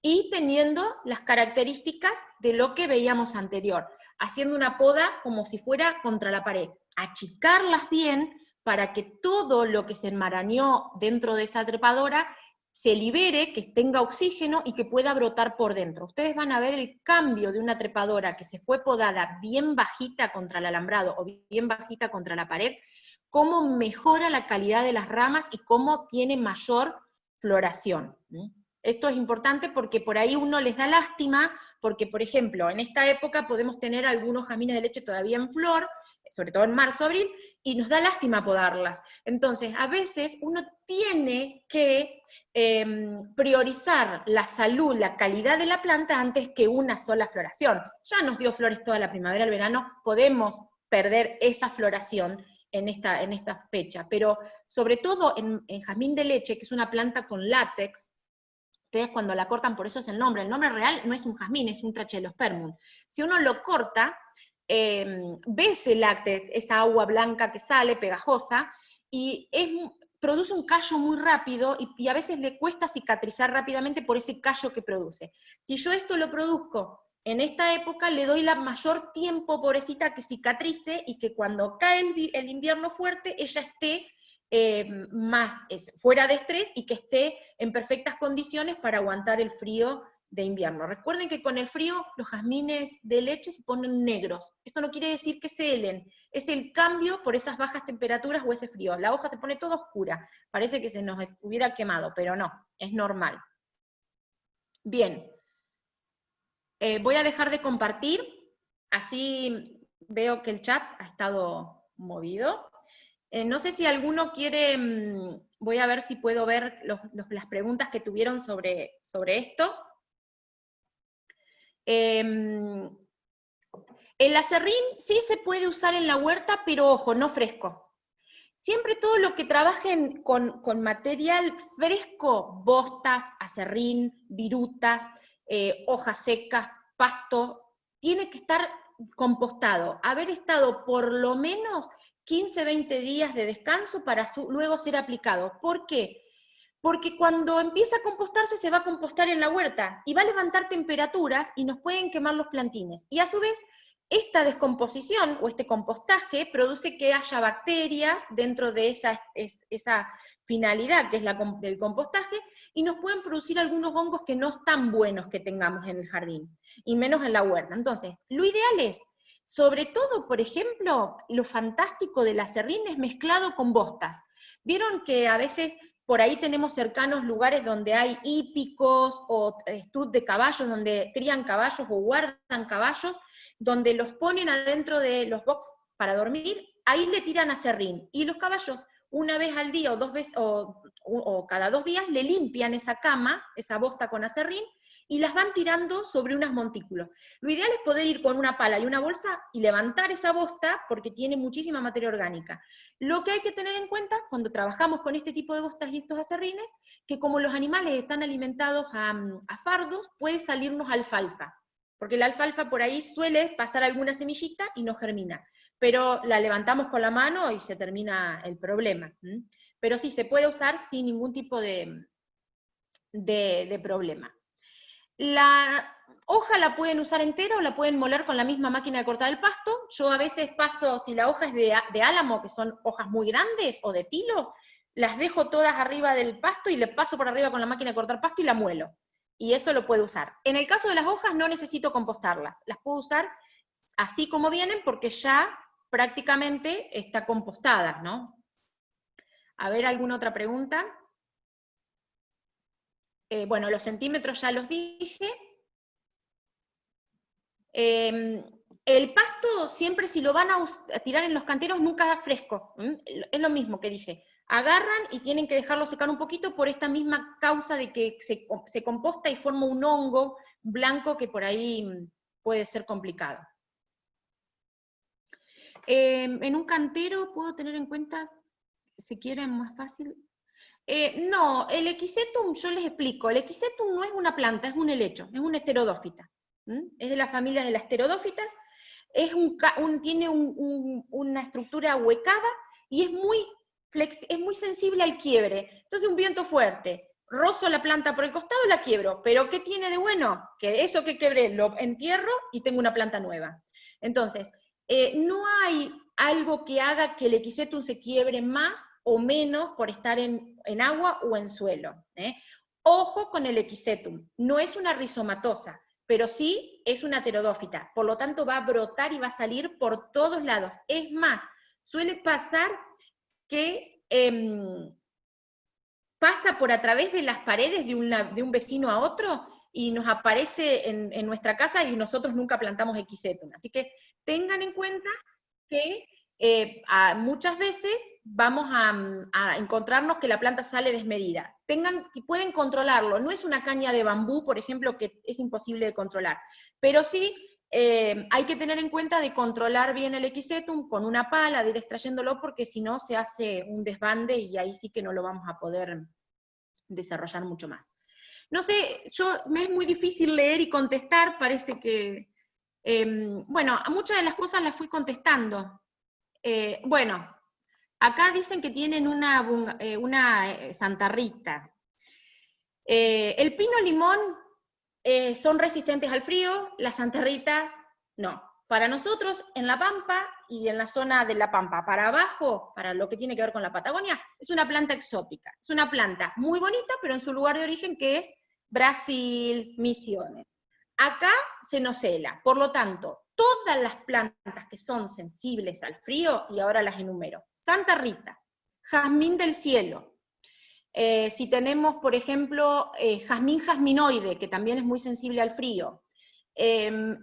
y teniendo las características de lo que veíamos anterior, haciendo una poda como si fuera contra la pared, achicarlas bien para que todo lo que se enmarañó dentro de esa trepadora se libere, que tenga oxígeno y que pueda brotar por dentro. Ustedes van a ver el cambio de una trepadora que se fue podada bien bajita contra el alambrado o bien bajita contra la pared, cómo mejora la calidad de las ramas y cómo tiene mayor floración. Esto es importante porque por ahí uno les da lástima, porque por ejemplo, en esta época podemos tener algunos jazmines de leche todavía en flor, sobre todo en marzo, abril, y nos da lástima podarlas. Entonces, a veces uno tiene que priorizar la salud, la calidad de la planta antes que una sola floración. Ya nos dio flores toda la primavera, el verano, podemos perder esa floración en esta fecha, pero sobre todo en jazmín de leche, que es una planta con látex, ustedes cuando la cortan, por eso es el nombre real no es un jazmín, es un trachelospermum. Si uno lo corta, ve ese látex, esa agua blanca que sale, pegajosa, y produce un callo muy rápido, y a veces le cuesta cicatrizar rápidamente por ese callo que produce. Si yo esto lo produzco en esta época, le doy la mayor tiempo, pobrecita, que cicatrice, y que cuando cae el invierno fuerte, ella esté más fuera de estrés y que esté en perfectas condiciones para aguantar el frío de invierno. Recuerden que con el frío los jazmines de leche se ponen negros. Eso no quiere decir que se helen, es el cambio por esas bajas temperaturas o ese frío. La hoja se pone toda oscura, parece que se nos hubiera quemado, pero no, es normal. Bien, voy a dejar de compartir, así veo que el chat ha estado movido. No sé si alguno quiere, voy a ver si puedo ver las preguntas que tuvieron sobre esto. El aserrín sí se puede usar en la huerta, pero ojo, no fresco. Siempre todo lo que trabajen con material fresco, bostas, acerrín, virutas, hojas secas, pasto, tiene que estar compostado, haber estado por lo menos 15, 20 días de descanso para luego ser aplicado. ¿Por qué? Porque cuando empieza a compostarse se va a compostar en la huerta y va a levantar temperaturas y nos pueden quemar los plantines. Y a su vez, esta descomposición o este compostaje produce que haya bacterias dentro de esa finalidad que es del compostaje y nos pueden producir algunos hongos que no están buenos que tengamos en el jardín, y menos en la huerta. Entonces, lo ideal es, sobre todo, por ejemplo, lo fantástico del acerrín es mezclado con bostas. Vieron que a veces por ahí tenemos cercanos lugares donde hay hípicos o estud de caballos, donde crían caballos o guardan caballos, donde los ponen adentro de los box para dormir, ahí le tiran acerrín. Y los caballos, una vez al día o 2 veces, o cada 2 días, le limpian esa cama, esa bosta con acerrín, y las van tirando sobre unos montículos. Lo ideal es poder ir con una pala y una bolsa y levantar esa bosta porque tiene muchísima materia orgánica. Lo que hay que tener en cuenta cuando trabajamos con este tipo de bostas y estos acerrines, que como los animales están alimentados a fardos, puede salirnos alfalfa, porque la alfalfa por ahí suele pasar alguna semillita y no germina, pero la levantamos con la mano y se termina el problema. Pero sí, se puede usar sin ningún tipo de problema. La hoja la pueden usar entera o la pueden moler con la misma máquina de cortar el pasto. Yo a veces paso, si la hoja es de álamo, que son hojas muy grandes, o de tilos, las dejo todas arriba del pasto y le paso por arriba con la máquina de cortar pasto y la muelo. Y eso lo puedo usar. En el caso de las hojas no necesito compostarlas, las puedo usar así como vienen porque ya prácticamente está compostada, ¿no? A ver, ¿alguna otra pregunta? Bueno, los centímetros ya los dije. El pasto siempre, si lo van a tirar en los canteros, nunca da fresco. Es lo mismo que dije. Agarran y tienen que dejarlo secar un poquito por esta misma causa de que se composta y forma un hongo blanco que por ahí puede ser complicado. En un cantero puedo tener en cuenta, si quieren más fácil. No, el Equisetum, yo les explico, el Equisetum no es una planta, es un helecho, es una heterodófita. Es de la familia de las pterodófitas, tiene una estructura huecada y es muy sensible al quiebre. Entonces un viento fuerte, rozo la planta por el costado y la quiebro, pero ¿qué tiene de bueno? Que eso que quebré lo entierro y tengo una planta nueva. Entonces, no hay algo que haga que el Equisetum se quiebre más o menos por estar en agua o en suelo. Ojo con el Equisetum, no es una rizomatosa, pero sí es una pterodófita, por lo tanto va a brotar y va a salir por todos lados. Es más, suele pasar que pasa por a través de las paredes de un vecino a otro y nos aparece en nuestra casa y nosotros nunca plantamos Equisetum. Así que tengan en cuenta que muchas veces vamos a encontrarnos que la planta sale desmedida. Pueden controlarlo, no es una caña de bambú, por ejemplo, que es imposible de controlar, pero sí hay que tener en cuenta de controlar bien el Equisetum con una pala, de ir extrayéndolo, porque si no se hace un desbande y ahí sí que no lo vamos a poder desarrollar mucho más. No sé, me es muy difícil leer y contestar, parece que, bueno, muchas de las cosas las fui contestando. Bueno, acá dicen que tienen una Santa Rita. El pino limón son resistentes al frío, la Santa Rita no. Para nosotros, en La Pampa y en la zona de La Pampa, para abajo, para lo que tiene que ver con la Patagonia, es una planta exótica. Es una planta muy bonita, pero en su lugar de origen, que es Brasil, Misiones. Acá se nos hela, por lo tanto, todas las plantas que son sensibles al frío, y ahora las enumero: Santa Rita, jazmín del cielo, si tenemos, por ejemplo, jazmín jasminoide, que también es muy sensible al frío,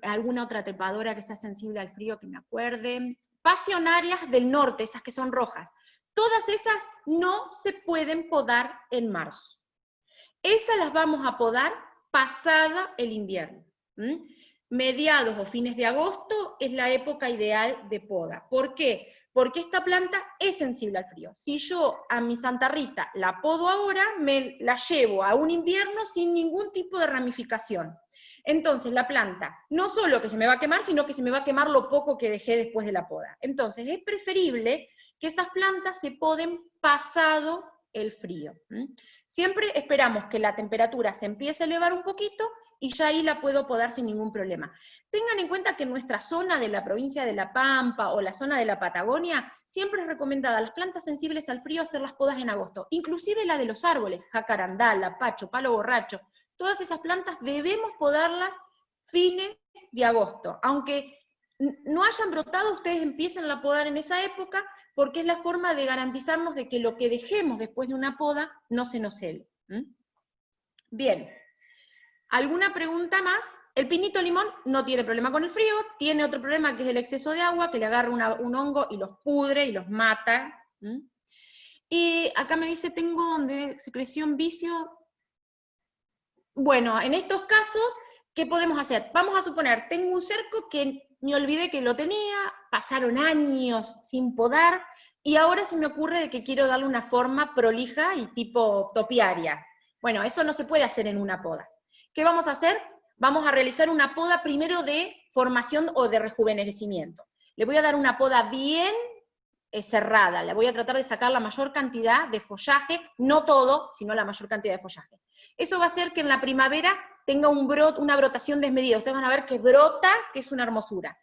alguna otra trepadora que sea sensible al frío que me acuerde, pasionarias del norte, esas que son rojas, todas esas no se pueden podar en marzo. Esas las vamos a podar pasada el invierno. Mediados o fines de agosto es la época ideal de poda. ¿Por qué? Porque esta planta es sensible al frío. Si yo a mi Santa Rita la podo ahora, me la llevo a un invierno sin ningún tipo de ramificación. Entonces la planta, no solo que se me va a quemar, sino que se me va a quemar lo poco que dejé después de la poda. Entonces es preferible que esas plantas se poden pasado el frío. Siempre esperamos que la temperatura se empiece a elevar un poquito y ya ahí la puedo podar sin ningún problema. Tengan en cuenta que en nuestra zona de la provincia de La Pampa o la zona de la Patagonia, siempre es recomendada a las plantas sensibles al frío hacer las podas en agosto, inclusive la de los árboles, jacarandá, lapacho, palo borracho, todas esas plantas debemos podarlas fines de agosto, aunque no hayan brotado, ustedes empiecen a podar en esa época, porque es la forma de garantizarnos de que lo que dejemos después de una poda no se nos hele. Bien. ¿Alguna pregunta más? El pinito limón no tiene problema con el frío, tiene otro problema que es el exceso de agua, que le agarra un hongo y los pudre y los mata. Y acá me dice, tengo de secreción vicio. Bueno, en estos casos, ¿qué podemos hacer? Vamos a suponer, tengo un cerco que me olvidé que lo tenía, pasaron años sin podar, y ahora se me ocurre de que quiero darle una forma prolija y tipo topiaria. Bueno, eso no se puede hacer en una poda. ¿Qué vamos a hacer? Vamos a realizar una poda primero de formación o de rejuvenecimiento. Le voy a dar una poda bien cerrada, le voy a tratar de sacar la mayor cantidad de follaje, no todo, sino la mayor cantidad de follaje. Eso va a hacer que en la primavera tenga una brotación desmedida. Ustedes van a ver que brota, que es una hermosura.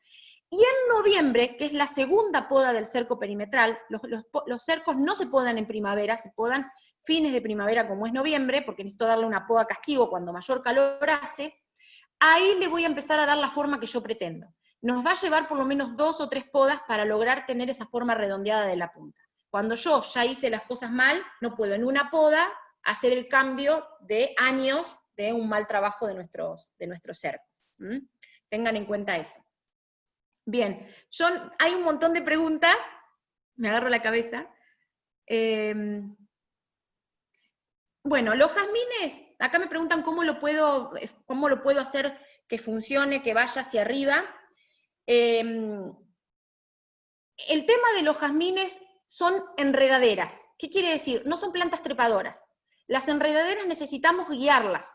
Y en noviembre, que es la segunda poda del cerco perimetral, los cercos no se podan en primavera, se podan fines de primavera como es noviembre, porque necesito darle una poda castigo cuando mayor calor hace, ahí le voy a empezar a dar la forma que yo pretendo. Nos va a llevar por lo menos 2 o 3 podas para lograr tener esa forma redondeada de la punta. Cuando yo ya hice las cosas mal, no puedo en una poda hacer el cambio de años de un mal trabajo de nuestros cercos. Tengan en cuenta eso. Bien, hay un montón de preguntas, me agarro la cabeza. Bueno, los jazmines, acá me preguntan cómo lo puedo hacer que funcione, que vaya hacia arriba. El tema de los jazmines son enredaderas. ¿Qué quiere decir? No son plantas trepadoras. Las enredaderas necesitamos guiarlas.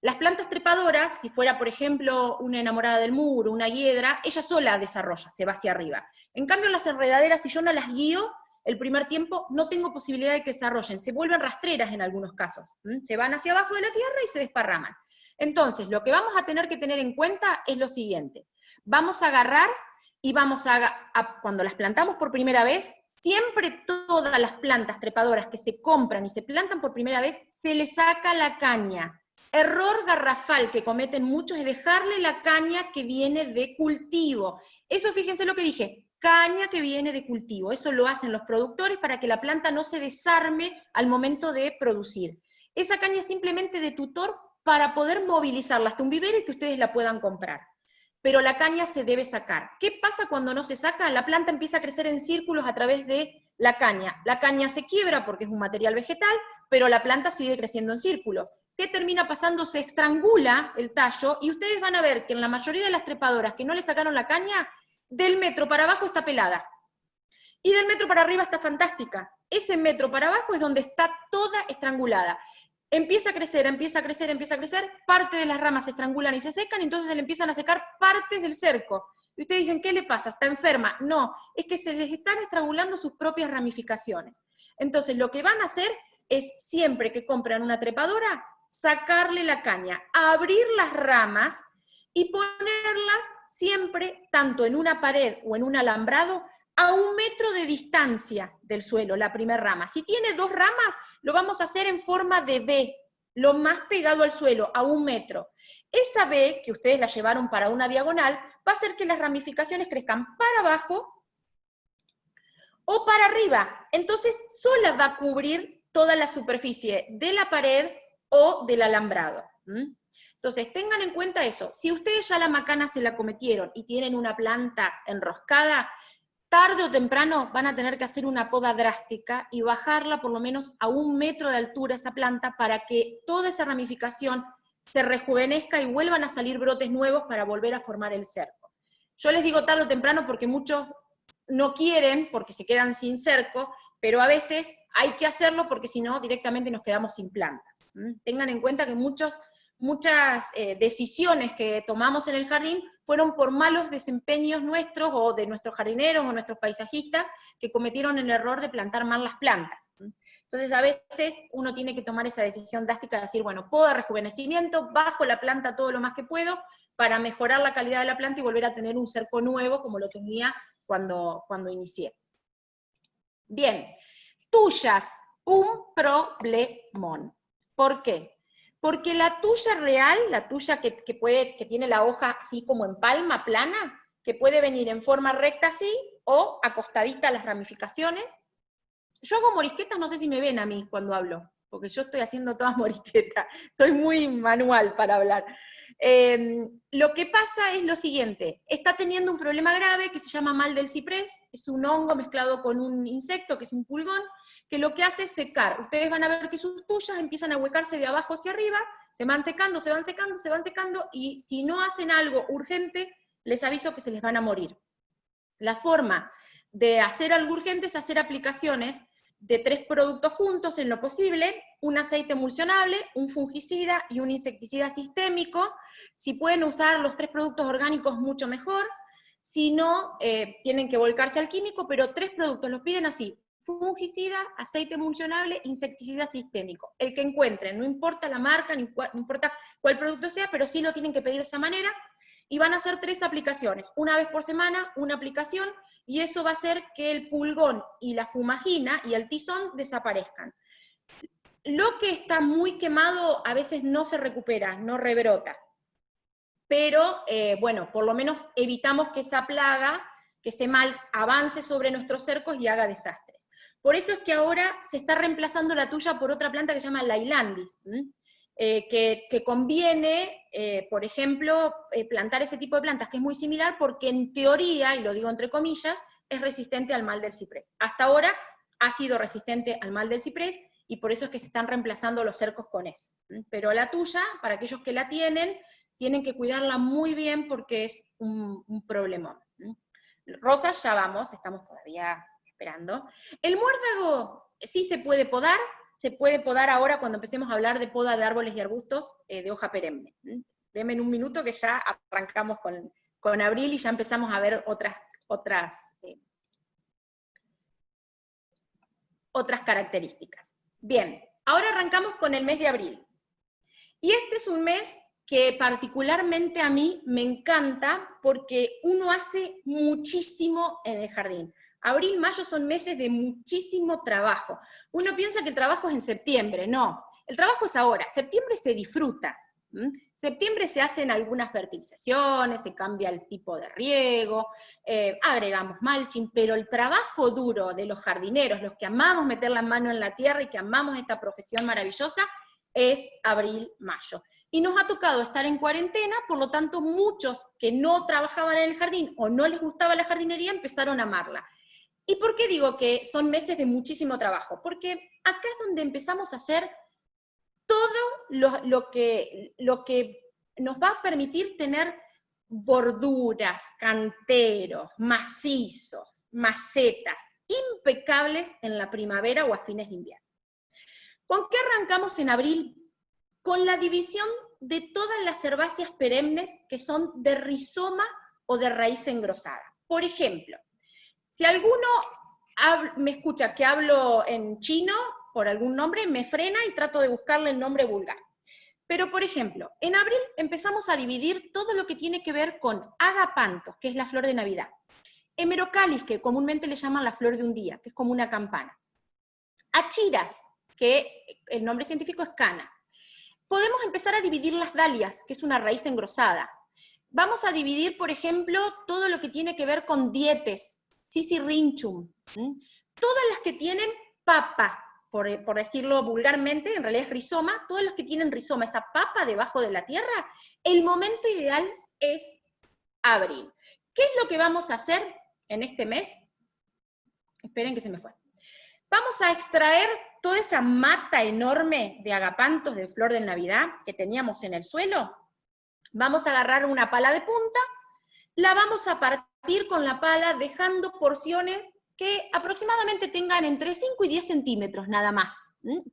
Las plantas trepadoras, si fuera, por ejemplo, una enamorada del muro, una hiedra, ella sola desarrolla, se va hacia arriba. En cambio, las enredaderas, si yo no las guío, el primer tiempo no tengo posibilidad de que desarrollen, se vuelven rastreras en algunos casos, se van hacia abajo de la tierra y se desparraman. Entonces, lo que vamos a tener que tener en cuenta es lo siguiente, vamos a agarrar y vamos cuando las plantamos por primera vez, siempre todas las plantas trepadoras que se compran y se plantan por primera vez, se les saca la caña. Error garrafal que cometen muchos es dejarle la caña que viene de cultivo. Eso, fíjense lo que dije, caña que viene de cultivo. Eso lo hacen los productores para que la planta no se desarme al momento de producir. Esa caña es simplemente de tutor para poder movilizarla hasta un vivero y que ustedes la puedan comprar. Pero la caña se debe sacar. ¿Qué pasa cuando no se saca? La planta empieza a crecer en círculos a través de la caña. La caña se quiebra porque es un material vegetal, pero la planta sigue creciendo en círculos. ¿Qué termina pasando? Se estrangula el tallo, y ustedes van a ver que en la mayoría de las trepadoras que no le sacaron la caña, del metro para abajo está pelada, y del metro para arriba está fantástica. Ese metro para abajo es donde está toda estrangulada. Empieza a crecer, empieza a crecer, empieza a crecer, parte de las ramas se estrangulan y se secan, y entonces se le empiezan a secar partes del cerco. Y ustedes dicen, ¿qué le pasa? ¿Está enferma? No, es que se les están estrangulando sus propias ramificaciones. Entonces lo que van a hacer es, siempre que compran una trepadora, sacarle la caña, abrir las ramas y ponerlas siempre, tanto en una pared o en un alambrado, a 1 metro de distancia del suelo, la primera rama. Si tiene 2 ramas, lo vamos a hacer en forma de V, lo más pegado al suelo, a 1 metro. Esa V, que ustedes la llevaron para una diagonal, va a hacer que las ramificaciones crezcan para abajo o para arriba. Entonces, sola va a cubrir toda la superficie de la pared o del alambrado. Entonces, tengan en cuenta eso. Si ustedes ya la macana se la cometieron y tienen una planta enroscada, tarde o temprano van a tener que hacer una poda drástica y bajarla por lo menos a 1 metro de altura esa planta para que toda esa ramificación se rejuvenezca y vuelvan a salir brotes nuevos para volver a formar el cerco. Yo les digo tarde o temprano porque muchos no quieren porque se quedan sin cerco, pero a veces hay que hacerlo porque si no directamente nos quedamos sin plantas. Tengan en cuenta que muchas decisiones que tomamos en el jardín fueron por malos desempeños nuestros, o de nuestros jardineros, o nuestros paisajistas, que cometieron el error de plantar mal las plantas. Entonces a veces uno tiene que tomar esa decisión drástica de decir, bueno, poda, rejuvenecimiento, bajo la planta todo lo más que puedo, para mejorar la calidad de la planta y volver a tener un cerco nuevo como lo tenía cuando inicié. Bien, tuyas, un problemón. ¿Por qué? Porque la tuya real, la tuya que tiene la hoja así como en palma, plana, que puede venir en forma recta así, o acostadita a las ramificaciones. Yo hago morisquetas, no sé si me ven a mí cuando hablo, porque yo estoy haciendo todas morisquetas, soy muy manual para hablar. Lo que pasa es lo siguiente, está teniendo un problema grave que se llama mal del ciprés, es un hongo mezclado con un insecto, que es un pulgón, que lo que hace es secar. Ustedes van a ver que sus tuyas empiezan a huecarse de abajo hacia arriba, se van secando, se van secando, se van secando, y si no hacen algo urgente, les aviso que se les van a morir. La forma de hacer algo urgente es hacer aplicaciones de 3 productos juntos en lo posible, un aceite emulsionable, un fungicida y un insecticida sistémico. Si pueden usar los 3 productos orgánicos, mucho mejor. Si no, tienen que volcarse al químico, pero 3 productos, los piden así: fungicida, aceite emulsionable, insecticida sistémico. El que encuentren, no importa la marca, no importa cuál producto sea, pero sí lo tienen que pedir de esa manera, y van a hacer 3 aplicaciones, una vez por semana, una aplicación, y eso va a hacer que el pulgón y la fumagina y el tizón desaparezcan. Lo que está muy quemado a veces no se recupera, no rebrota, pero bueno, por lo menos evitamos que esa plaga, que ese mal, avance sobre nuestros cercos y haga desastres. Por eso es que ahora se está reemplazando la tuya por otra planta que se llama Lailandis, que conviene, por ejemplo, plantar ese tipo de plantas, que es muy similar porque en teoría, y lo digo entre comillas, es resistente al mal del ciprés. Hasta ahora ha sido resistente al mal del ciprés, y por eso es que se están reemplazando los cercos con eso. Pero la tuya, para aquellos que la tienen que cuidarla muy bien porque es un problemón. Rosas ya vamos, estamos todavía esperando. El muérdago sí se puede podar ahora cuando empecemos a hablar de poda de árboles y arbustos de hoja perenne. Denme un minuto que ya arrancamos con abril y ya empezamos a ver otras características. Bien, ahora arrancamos con el mes de abril. Y este es un mes que particularmente a mí me encanta porque uno hace muchísimo en el jardín. Abril, mayo son meses de muchísimo trabajo. Uno piensa que el trabajo es en septiembre, no. El trabajo es ahora. Septiembre se disfruta. Septiembre se hacen algunas fertilizaciones, se cambia el tipo de riego, agregamos mulching, pero el trabajo duro de los jardineros, los que amamos meter la mano en la tierra y que amamos esta profesión maravillosa, es abril, mayo. Y nos ha tocado estar en cuarentena, por lo tanto muchos que no trabajaban en el jardín o no les gustaba la jardinería empezaron a amarla. ¿Y por qué digo que son meses de muchísimo trabajo? Porque acá es donde empezamos a hacer todo lo que nos va a permitir tener borduras, canteros, macizos, macetas, impecables en la primavera o a fines de invierno. ¿Con qué arrancamos en abril? Con la división de todas las herbáceas perennes que son de rizoma o de raíz engrosada. Por ejemplo, si alguno me escucha que hablo en chino por algún nombre, me frena y trato de buscarle el nombre vulgar. Pero, por ejemplo, en abril empezamos a dividir todo lo que tiene que ver con agapantos, que es la flor de Navidad, hemerocalis, que comúnmente le llaman la flor de un día, que es como una campana, achiras, que el nombre científico es cana. Podemos empezar a dividir las dalias, que es una raíz engrosada. Vamos a dividir, por ejemplo, todo lo que tiene que ver con dietes, Sisyrinchum, todas las que tienen papa, por decirlo vulgarmente, en realidad es rizoma, todos los que tienen rizoma, esa papa debajo de la tierra, el momento ideal es abril. ¿Qué es lo que vamos a hacer en este mes? Esperen que se me fue. Vamos a extraer toda esa mata enorme de agapantos de flor de Navidad que teníamos en el suelo. Vamos a agarrar una pala de punta la vamos a partir con la pala dejando porciones que aproximadamente tengan entre 5 y 10 centímetros nada más.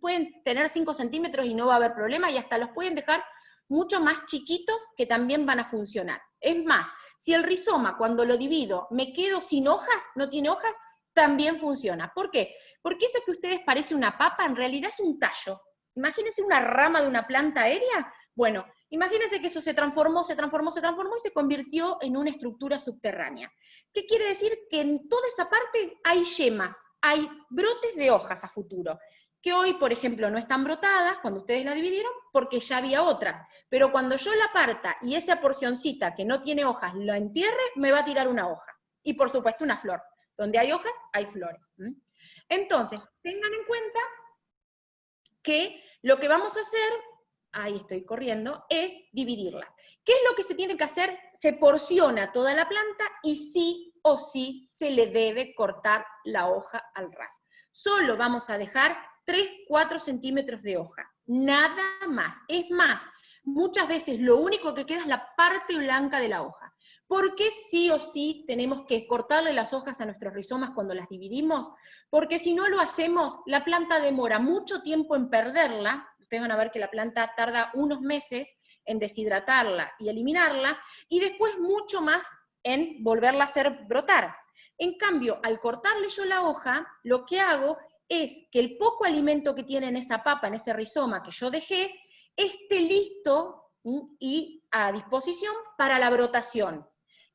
Pueden tener 5 centímetros y no va a haber problema, y hasta los pueden dejar mucho más chiquitos que también van a funcionar. Es más, si el rizoma cuando lo divido me quedo sin hojas, no tiene hojas, también funciona. ¿Por qué? Porque eso que a ustedes parece una papa, en realidad es un tallo. Imagínense una rama de una planta aérea. Bueno, imagínense que eso se transformó y se convirtió en una estructura subterránea. ¿Qué quiere decir? Que en toda esa parte hay yemas, hay brotes de hojas a futuro, que hoy, por ejemplo, no están brotadas cuando ustedes la dividieron, porque ya había otras. Pero cuando yo la parta y esa porcioncita que no tiene hojas la entierre, me va a tirar una hoja. Y por supuesto una flor. Donde hay hojas, hay flores. Entonces, tengan en cuenta que lo que vamos a hacer, ahí estoy corriendo, es dividirlas. ¿Qué es lo que se tiene que hacer? Se porciona toda la planta y sí o sí se le debe cortar la hoja al ras. Solo vamos a dejar 3-4 centímetros de hoja, nada más. Es más, muchas veces lo único que queda es la parte blanca de la hoja. ¿Por qué sí o sí tenemos que cortarle las hojas a nuestros rizomas cuando las dividimos? Porque si no lo hacemos, la planta demora mucho tiempo en perderla. Ustedes van a ver que la planta tarda unos meses en deshidratarla y eliminarla, y después mucho más en volverla a hacer brotar. En cambio, al cortarle yo la hoja, lo que hago es que el poco alimento que tiene en esa papa, en ese rizoma que yo dejé, esté listo y a disposición para la brotación,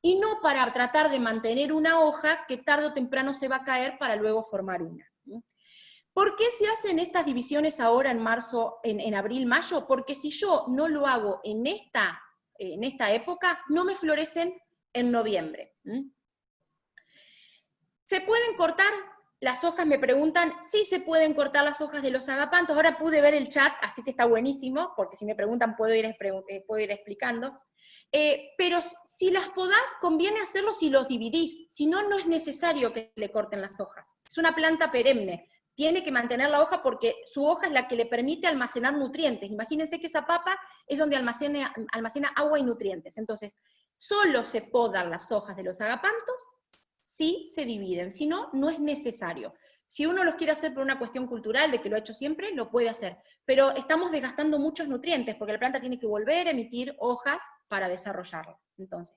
y no para tratar de mantener una hoja que tarde o temprano se va a caer para luego formar una. ¿Por qué se hacen estas divisiones ahora en marzo, en abril, mayo? Porque si yo no lo hago en esta época, no me florecen en noviembre. ¿Se pueden cortar las hojas? Me preguntan. Sí, se pueden cortar las hojas de los agapantos. Ahora pude ver el chat, así que está buenísimo, porque si me preguntan puedo ir explicando. Pero si las podás, conviene hacerlo si los dividís, si no, no es necesario que le corten las hojas. Es una planta perenne, tiene que mantener la hoja porque su hoja es la que le permite almacenar nutrientes. Imagínense que esa papa es donde almacena agua y nutrientes. Entonces, solo se podan las hojas de los agapantos si se dividen, si no, no es necesario. Si uno los quiere hacer por una cuestión cultural, de que lo ha hecho siempre, lo puede hacer. Pero estamos desgastando muchos nutrientes, porque la planta tiene que volver a emitir hojas para desarrollarlas. Entonces,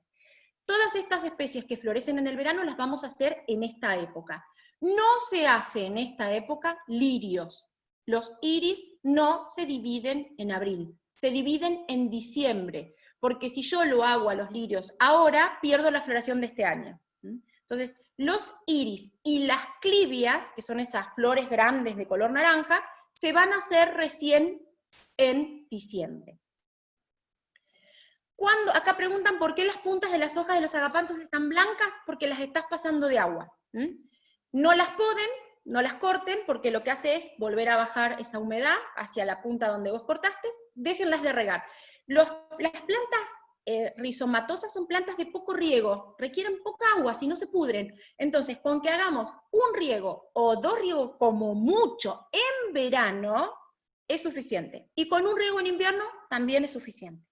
todas estas especies que florecen en el verano las vamos a hacer en esta época. No se hace en esta época lirios. Los iris no se dividen en abril, se dividen en diciembre, porque si yo lo hago a los lirios ahora, pierdo la floración de este año. Entonces, los iris y las clivias, que son esas flores grandes de color naranja, se van a hacer recién en diciembre. Acá preguntan por qué las puntas de las hojas de los agapantos están blancas, porque las estás pasando de agua. No las poden, no las corten, porque lo que hace es volver a bajar esa humedad hacia la punta donde vos cortaste, déjenlas de regar. Las plantas rizomatosas son plantas de poco riego, requieren poca agua, si no se pudren. Entonces, con que hagamos un riego o 2 riegos como mucho en verano, es suficiente. Y con un riego en invierno también es suficiente.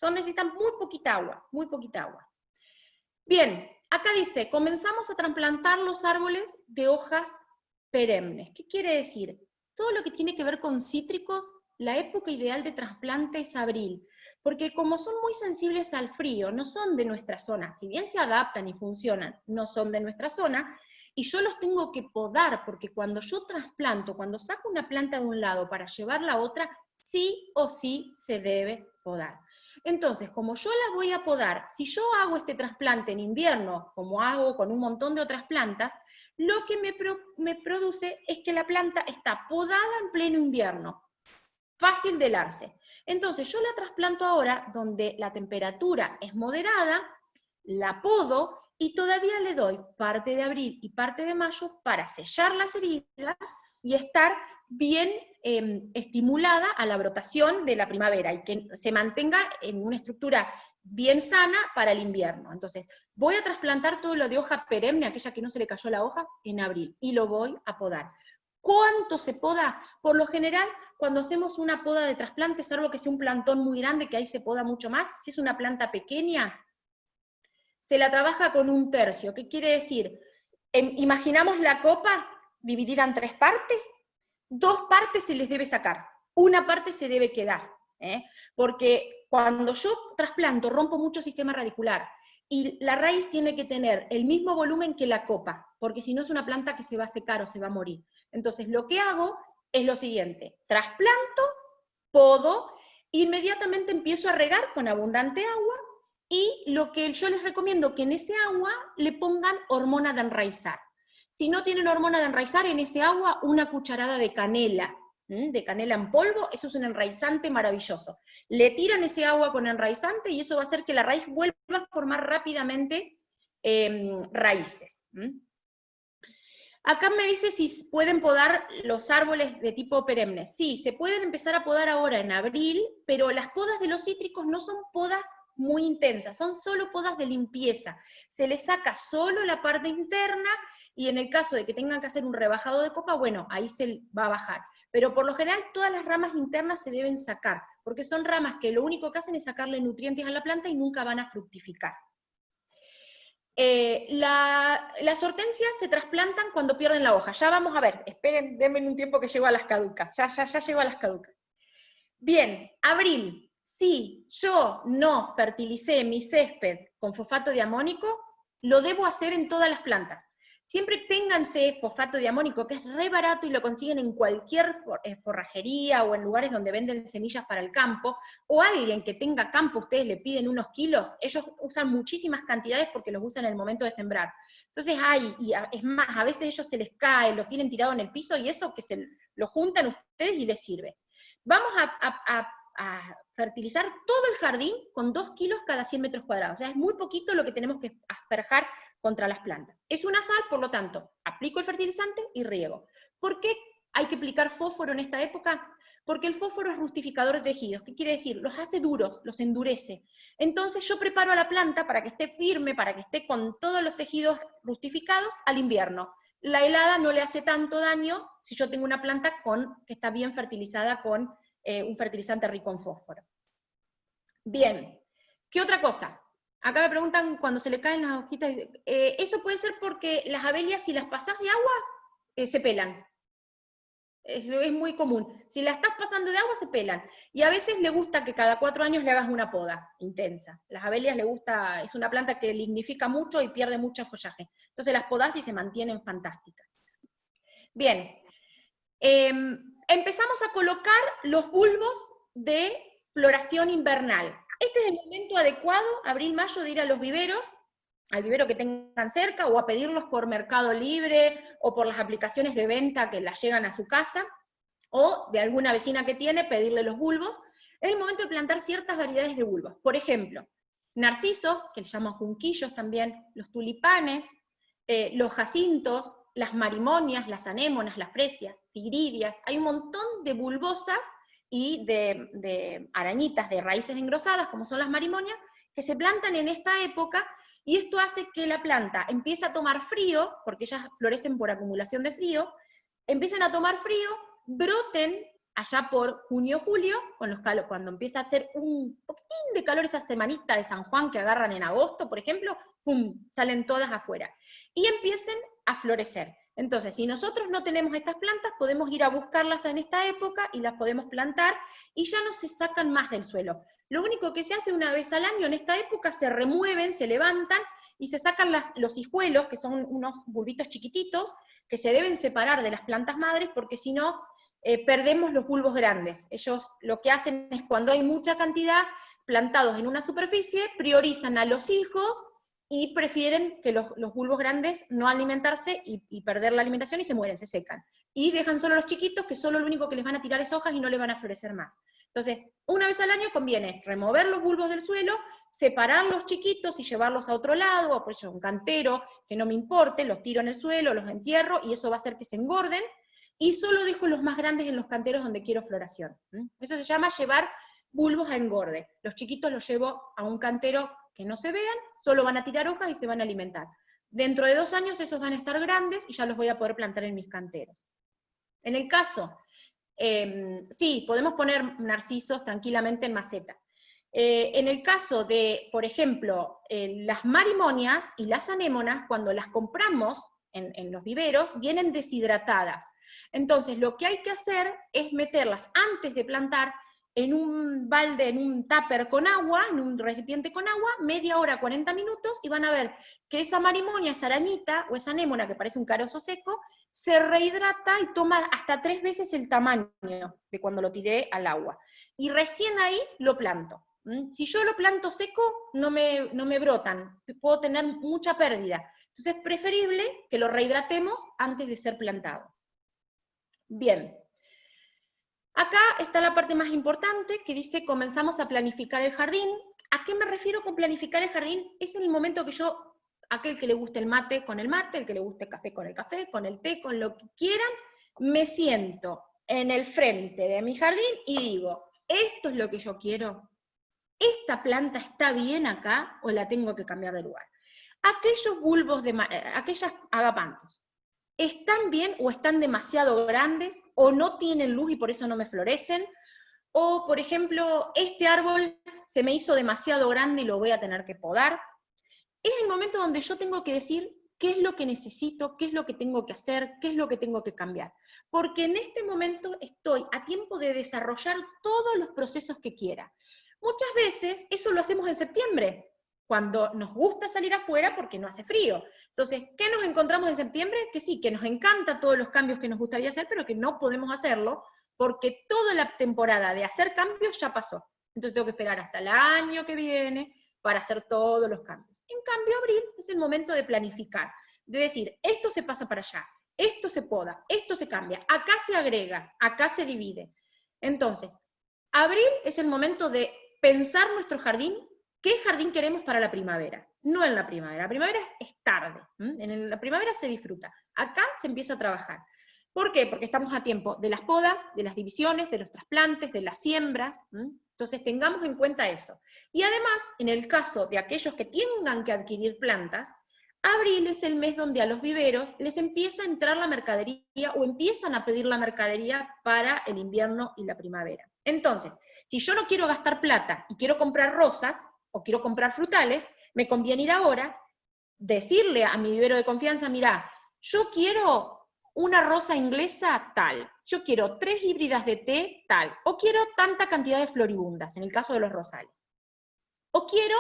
Necesitan muy poquita agua, muy poquita agua. Bien, acá dice, comenzamos a trasplantar los árboles de hojas perennes. ¿Qué quiere decir? Todo lo que tiene que ver con cítricos, la época ideal de trasplante es abril, porque como son muy sensibles al frío, no son de nuestra zona, si bien se adaptan y funcionan, no son de nuestra zona, y yo los tengo que podar, porque cuando yo trasplanto, cuando saco una planta de un lado para llevarla a otra, sí o sí se debe podar. Entonces, como yo la voy a podar, si yo hago este trasplante en invierno, como hago con un montón de otras plantas, lo que me produce es que la planta está podada en pleno invierno, fácil de helarse. Entonces, yo la trasplanto ahora, donde la temperatura es moderada, la podo, y todavía le doy parte de abril y parte de mayo para sellar las heridas y estar bien estimulada a la brotación de la primavera, y que se mantenga en una estructura bien sana para el invierno. Entonces, voy a trasplantar todo lo de hoja perenne, aquella que no se le cayó la hoja, en abril, y lo voy a podar. ¿Cuánto se poda? Por lo general, cuando hacemos una poda de trasplante, salvo que sea un plantón muy grande, que ahí se poda mucho más. Si es una planta pequeña, se la trabaja con 1/3. ¿Qué quiere decir? Imaginamos la copa dividida en 3 partes, 2 partes se les debe sacar, 1 parte se debe quedar, porque cuando yo trasplanto rompo mucho sistema radicular, y la raíz tiene que tener el mismo volumen que la copa, porque si no es una planta que se va a secar o se va a morir. Entonces lo que hago es lo siguiente: trasplanto, podo, inmediatamente empiezo a regar con abundante agua, y lo que yo les recomiendo que en ese agua le pongan hormona de enraizar. Si no tienen hormona de enraizar, en ese agua 1 cucharada de canela en polvo, eso es un enraizante maravilloso. Le tiran ese agua con enraizante y eso va a hacer que la raíz vuelva a formar rápidamente raíces. Acá me dice si pueden podar los árboles de tipo perennes. Sí, se pueden empezar a podar ahora en abril, pero las podas de los cítricos no son podas muy intensas, son solo podas de limpieza. Se les saca solo la parte interna, y en el caso de que tengan que hacer un rebajado de copa, bueno, ahí se va a bajar. Pero por lo general todas las ramas internas se deben sacar, porque son ramas que lo único que hacen es sacarle nutrientes a la planta y nunca van a fructificar. Las hortensias se trasplantan cuando pierden la hoja. Ya vamos a ver, esperen, denme un tiempo que llego a las caducas. Ya llego a las caducas. Bien, abril. Si yo no fertilicé mi césped con fosfato de amónico, lo debo hacer en todas las plantas. Siempre ténganse fosfato de amónico, que es re barato y lo consiguen en cualquier forrajería o en lugares donde venden semillas para el campo, o alguien que tenga campo, ustedes le piden unos kilos, ellos usan muchísimas cantidades porque los usan en el momento de sembrar. Entonces es más, a veces ellos se les cae, lo tienen tirado en el piso y eso que lo juntan ustedes y les sirve. Vamos a fertilizar todo el jardín con 2 kilos cada 100 metros cuadrados. O sea, es muy poquito lo que tenemos que asperjar contra las plantas. Es una sal, por lo tanto, aplico el fertilizante y riego. ¿Por qué hay que aplicar fósforo en esta época? Porque el fósforo es rustificador de tejidos. ¿Qué quiere decir? Los hace duros, los endurece. Entonces yo preparo a la planta para que esté firme, para que esté con todos los tejidos rustificados al invierno. La helada no le hace tanto daño si yo tengo una planta que está bien fertilizada con un fertilizante rico en fósforo. Bien, ¿qué otra cosa? Acá me preguntan cuando se le caen las hojitas, eso puede ser porque las abelias, si las pasás de agua, se pelan. Es muy común. Si la estás pasando de agua, se pelan. Y a veces le gusta que cada 4 años le hagas una poda intensa. Las abelias le gusta, es una planta que lignifica mucho y pierde mucho follaje. Entonces las podás y se mantienen fantásticas. Bien, empezamos a colocar los bulbos de floración invernal. Este es el momento adecuado, abril-mayo, de ir a los viveros, al vivero que tengan cerca, o a pedirlos por Mercado Libre, o por las aplicaciones de venta que las llegan a su casa, o de alguna vecina que tiene, pedirle los bulbos. Es el momento de plantar ciertas variedades de bulbos. Por ejemplo, narcisos, que le llaman junquillos también, los tulipanes, los jacintos, las marimonias, las anémonas, las fresias, tigridias. Hay un montón de bulbosas y de arañitas de raíces engrosadas, como son las marimonias, que se plantan en esta época, y esto hace que la planta empiece a tomar frío, porque ellas florecen por acumulación de frío, empiezan a tomar frío, broten allá por junio-julio, cuando empieza a hacer un poquitín de calor, esa semanita de San Juan que agarran en agosto, por ejemplo, ¡pum!, salen todas afuera, y empiecen a florecer. Entonces, si nosotros no tenemos estas plantas, podemos ir a buscarlas en esta época y las podemos plantar, y ya no se sacan más del suelo. Lo único que se hace una vez al año en esta época, se remueven, se levantan, y se sacan los hijuelos, que son unos bulbitos chiquititos, que se deben separar de las plantas madres, porque si no, perdemos los bulbos grandes. Ellos lo que hacen es, cuando hay mucha cantidad plantados en una superficie, priorizan a los hijos, y prefieren que los bulbos grandes no alimentarse y perder la alimentación, y se mueren, se secan. Y dejan solo los chiquitos, que solo lo único que les van a tirar es hojas y no les van a florecer más. Entonces, una vez al año conviene remover los bulbos del suelo, separar los chiquitos y llevarlos a otro lado, o por ejemplo un cantero, que no me importe, los tiro en el suelo, los entierro, y eso va a hacer que se engorden, y solo dejo los más grandes en los canteros donde quiero floración. Eso se llama llevar bulbos a engorde. Los chiquitos los llevo a un cantero que no se vean, solo van a tirar hojas y se van a alimentar. Dentro de 2 años esos van a estar grandes y ya los voy a poder plantar en mis canteros. En el caso, sí, podemos poner narcisos tranquilamente en maceta. En el caso de, por ejemplo, las marimonias y las anémonas, cuando las compramos en los viveros, vienen deshidratadas. Entonces, lo que hay que hacer es meterlas antes de plantar en un balde, en un tupper con agua, en un recipiente con agua, media hora, 40 minutos, y van a ver que esa marimonia, esa arañita, o esa anémona que parece un carozo seco, se rehidrata y toma hasta 3 veces el tamaño de cuando lo tiré al agua. Y recién ahí lo planto. Si yo lo planto seco, no me brotan, puedo tener mucha pérdida. Entonces es preferible que lo rehidratemos antes de ser plantado. Bien. Acá está la parte más importante que dice comenzamos a planificar el jardín. ¿A qué me refiero con planificar el jardín? Es en el momento que yo, aquel que le guste el mate con el mate, el que le guste el café, con el té, con lo que quieran, me siento en el frente de mi jardín y digo, esto es lo que yo quiero. ¿Esta planta está bien acá o la tengo que cambiar de lugar? Aquellos bulbos, aquellas agapantos, ¿están bien o están demasiado grandes o no tienen luz y por eso no me florecen? O, por ejemplo, este árbol se me hizo demasiado grande y lo voy a tener que podar. Es el momento donde yo tengo que decir qué es lo que necesito, qué es lo que tengo que hacer, qué es lo que tengo que cambiar. Porque en este momento estoy a tiempo de desarrollar todos los procesos que quiera. Muchas veces eso lo hacemos en septiembre, cuando nos gusta salir afuera porque no hace frío. Entonces, ¿qué nos encontramos en septiembre? Que sí, que nos encanta todos los cambios que nos gustaría hacer, pero que no podemos hacerlo porque toda la temporada de hacer cambios ya pasó. Entonces tengo que esperar hasta el año que viene para hacer todos los cambios. En cambio, abril es el momento de planificar, de decir, esto se pasa para allá, esto se poda, esto se cambia, acá se agrega, acá se divide. Entonces, abril es el momento de pensar nuestro jardín, qué jardín queremos para la primavera, no en la primavera. La primavera es tarde, en la primavera se disfruta, acá se empieza a trabajar. ¿Por qué? Porque estamos a tiempo de las podas, de las divisiones, de los trasplantes, de las siembras. Entonces tengamos en cuenta eso. Y además, en el caso de aquellos que tengan que adquirir plantas, abril es el mes donde a los viveros les empieza a entrar la mercadería o empiezan a pedir la mercadería para el invierno y la primavera. Entonces, si yo no quiero gastar plata y quiero comprar rosas o quiero comprar frutales, me conviene ir ahora, decirle a mi vivero de confianza, mira, yo quiero una rosa inglesa tal, yo quiero 3 híbridas de té tal, o quiero tanta cantidad de floribundas, en el caso de los rosales. O quiero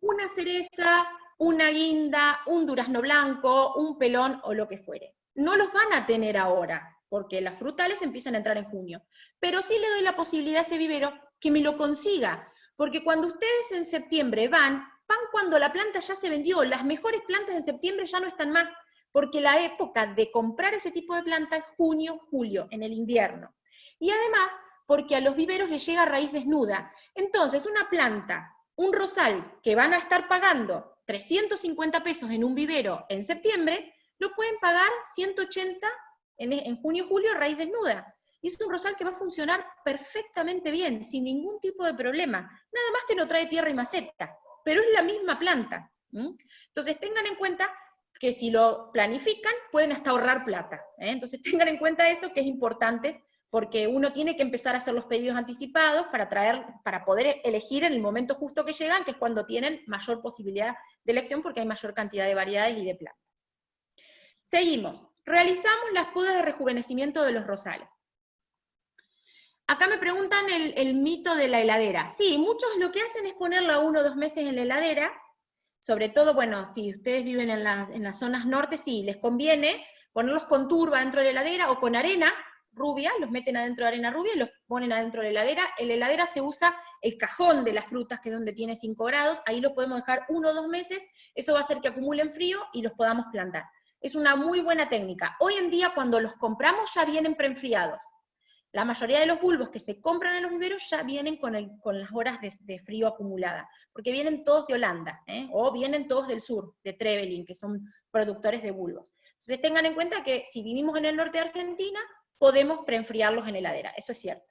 una cereza, una guinda, un durazno blanco, un pelón o lo que fuere. No los van a tener ahora, porque las frutales empiezan a entrar en junio. Pero sí le doy la posibilidad a ese vivero que me lo consiga, porque cuando ustedes en septiembre van cuando la planta ya se vendió, las mejores plantas en septiembre ya no están más, porque la época de comprar ese tipo de planta es junio, julio, en el invierno. Y además, porque a los viveros les llega raíz desnuda. Entonces, una planta, un rosal, que van a estar pagando 350 pesos en un vivero en septiembre, lo pueden pagar 180 en junio, julio, raíz desnuda. Y es un rosal que va a funcionar perfectamente bien, sin ningún tipo de problema. Nada más que no trae tierra y maceta, pero es la misma planta. Entonces tengan en cuenta que si lo planifican, pueden hasta ahorrar plata. Entonces tengan en cuenta eso, que es importante, porque uno tiene que empezar a hacer los pedidos anticipados para poder elegir en el momento justo que llegan, que es cuando tienen mayor posibilidad de elección, porque hay mayor cantidad de variedades y de plantas. Seguimos. Realizamos las podas de rejuvenecimiento de los rosales. Acá me preguntan el mito de la heladera. Sí, muchos lo que hacen es ponerla 1 o 2 meses en la heladera, sobre todo, bueno, si ustedes viven en las zonas norte, sí, les conviene ponerlos con turba dentro de la heladera o con arena rubia, los meten adentro de arena rubia y los ponen adentro de la heladera. En la heladera se usa el cajón de las frutas, que es donde tiene 5 grados, ahí lo podemos dejar 1 o 2 meses, eso va a hacer que acumulen frío y los podamos plantar. Es una muy buena técnica. Hoy en día, cuando los compramos, ya vienen preenfriados. La mayoría de los bulbos que se compran en los viveros ya vienen con las horas de frío acumulada, porque vienen todos de Holanda, o vienen todos del sur, de Trevelin, que son productores de bulbos. Entonces tengan en cuenta que si vivimos en el norte de Argentina, podemos preenfriarlos en heladera, eso es cierto.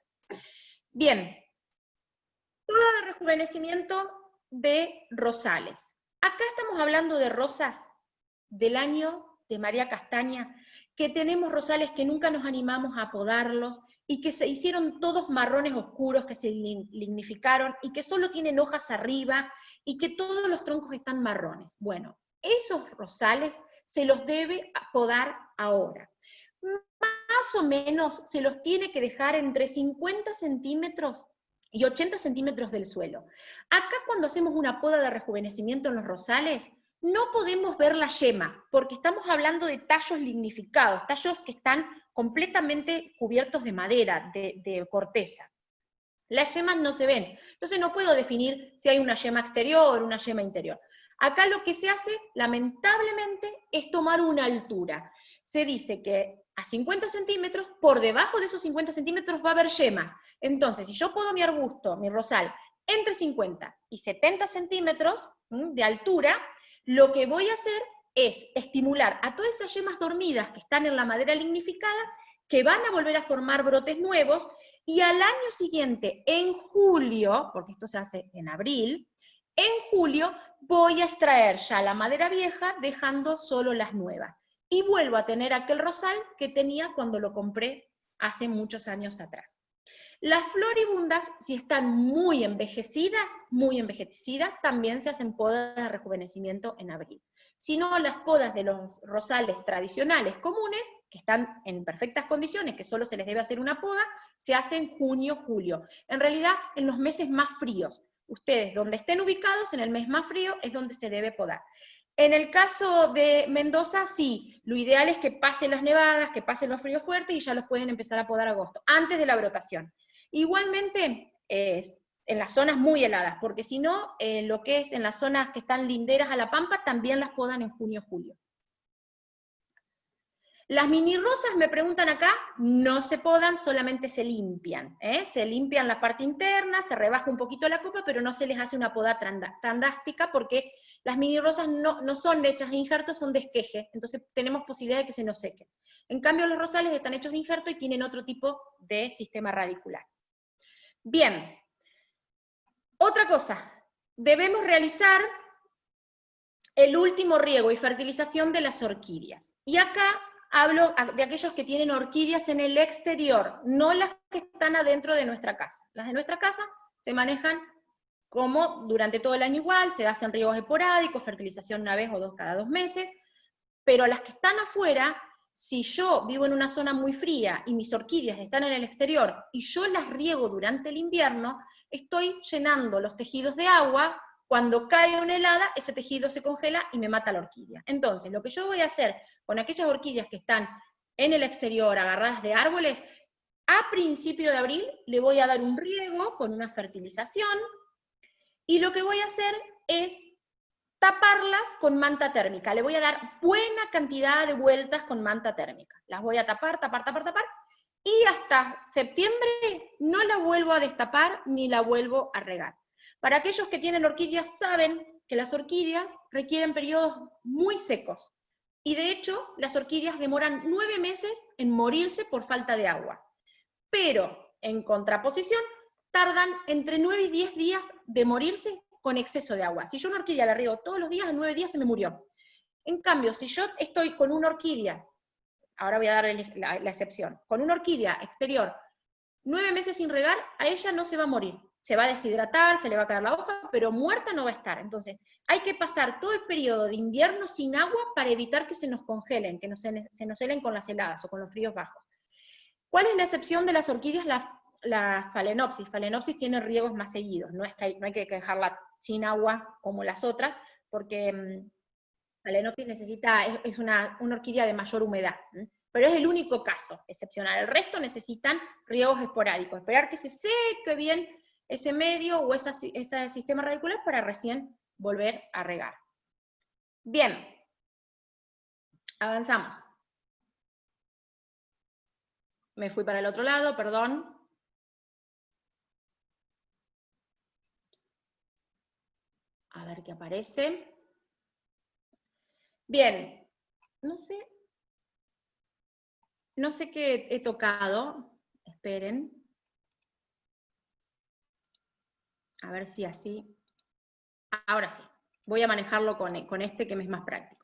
Bien, todo de rejuvenecimiento de rosales. Acá estamos hablando de rosas del año de María Castaña, que tenemos rosales que nunca nos animamos a podarlos, y que se hicieron todos marrones oscuros, que se lignificaron, y que solo tienen hojas arriba, y que todos los troncos están marrones. Bueno, esos rosales se los debe podar ahora. Más o menos se los tiene que dejar entre 50 centímetros y 80 centímetros del suelo. Acá cuando hacemos una poda de rejuvenecimiento en los rosales, no podemos ver la yema, porque estamos hablando de tallos lignificados, tallos que están completamente cubiertos de madera, de corteza. Las yemas no se ven, entonces no puedo definir si hay una yema exterior o una yema interior. Acá lo que se hace, lamentablemente, es tomar una altura. Se dice que a 50 centímetros, por debajo de esos 50 centímetros va a haber yemas. Entonces, si yo podo mi arbusto, mi rosal, entre 50 y 70 centímetros de altura, lo que voy a hacer es estimular a todas esas yemas dormidas que están en la madera lignificada, que van a volver a formar brotes nuevos, y al año siguiente, en julio, porque esto se hace en abril, en julio voy a extraer ya la madera vieja, dejando solo las nuevas. Y vuelvo a tener aquel rosal que tenía cuando lo compré hace muchos años atrás. Las floribundas, si están muy envejecidas, también se hacen podas de rejuvenecimiento en abril. Si no, las podas de los rosales tradicionales comunes, que están en perfectas condiciones, que solo se les debe hacer una poda, se hace en junio, julio. En realidad, en los meses más fríos. Ustedes, donde estén ubicados, en el mes más frío, es donde se debe podar. En el caso de Mendoza, sí, lo ideal es que pasen las nevadas, que pasen los fríos fuertes, y ya los pueden empezar a podar a agosto, antes de la brotación. Igualmente, en las zonas muy heladas, porque si no, lo que es en las zonas que están linderas a la pampa, también las podan en junio, julio. Las mini rosas, me preguntan acá, no se podan, solamente se limpian. Se limpian la parte interna, se rebaja un poquito la copa, pero no se les hace una poda tan drástica, porque las mini rosas no son hechas de injerto, son de esqueje, entonces tenemos posibilidad de que se nos sequen. En cambio, los rosales están hechos de injerto y tienen otro tipo de sistema radicular. Bien, otra cosa, debemos realizar el último riego y fertilización de las orquídeas. Y acá hablo de aquellos que tienen orquídeas en el exterior, no las que están adentro de nuestra casa. Las de nuestra casa se manejan como durante todo el año igual, se hacen riegos esporádicos, fertilización una vez o dos cada 2 meses, pero las que están afuera, si yo vivo en una zona muy fría y mis orquídeas están en el exterior y yo las riego durante el invierno, estoy llenando los tejidos de agua. Cuando cae una helada, ese tejido se congela y me mata la orquídea. Entonces, lo que yo voy a hacer con aquellas orquídeas que están en el exterior, agarradas de árboles, a principio de abril le voy a dar un riego con una fertilización, y lo que voy a hacer es taparlas con manta térmica. Le voy a dar buena cantidad de vueltas con manta térmica. Las voy a tapar, y hasta septiembre no la vuelvo a destapar ni la vuelvo a regar. Para aquellos que tienen orquídeas saben que las orquídeas requieren periodos muy secos, y de hecho las orquídeas demoran 9 meses en morirse por falta de agua, pero en contraposición tardan entre 9 y 10 días de morirse con exceso de agua. Si yo una orquídea la riego todos los días, en 9 días se me murió. En cambio, si yo estoy con una orquídea, ahora voy a dar la excepción, con una orquídea exterior, 9 meses sin regar, a ella no se va a morir. Se va a deshidratar, se le va a caer la hoja, pero muerta no va a estar. Entonces, hay que pasar todo el periodo de invierno sin agua para evitar que se nos congelen, que se nos helen con las heladas o con los fríos bajos. ¿Cuál es la excepción de las orquídeas? La Phalaenopsis. Phalaenopsis tiene riegos más seguidos, no hay que dejarla sin agua como las otras, porque Phalaenopsis es una orquídea de mayor humedad, pero es el único caso excepcional. El resto necesitan riegos esporádicos, esperar que se seque bien ese medio o ese sistema radicular para recién volver a regar. Bien, avanzamos. Me fui para el otro lado, perdón. A ver qué aparece. Bien, no sé qué he tocado. Esperen. A ver si así. Ahora sí. Voy a manejarlo con este que me es más práctico.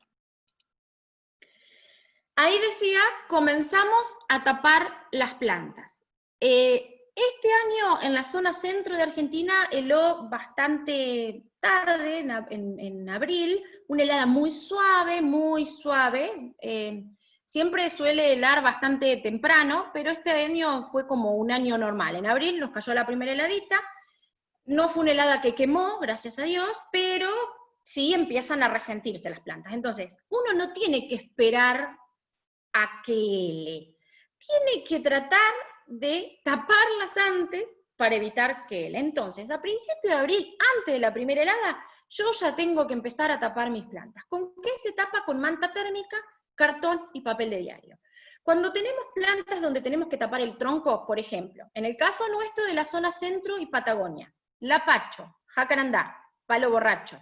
Ahí decía, comenzamos a tapar las plantas. Este año en la zona centro de Argentina heló bastante tarde, en abril, una helada muy suave, muy suave. Siempre suele helar bastante temprano, pero este año fue como un año normal. En abril nos cayó la primera heladita, no fue una helada que quemó, gracias a Dios, pero sí empiezan a resentirse las plantas. Entonces, uno no tiene que esperar a que hele. Tiene que tratar de taparlas antes para evitar que hele. Entonces, a principio de abril, antes de la primera helada, yo ya tengo que empezar a tapar mis plantas. ¿Con qué se tapa? Con manta térmica, cartón y papel de diario. Cuando tenemos plantas donde tenemos que tapar el tronco, por ejemplo, en el caso nuestro de la zona centro y Patagonia, lapacho, jacarandá, palo borracho,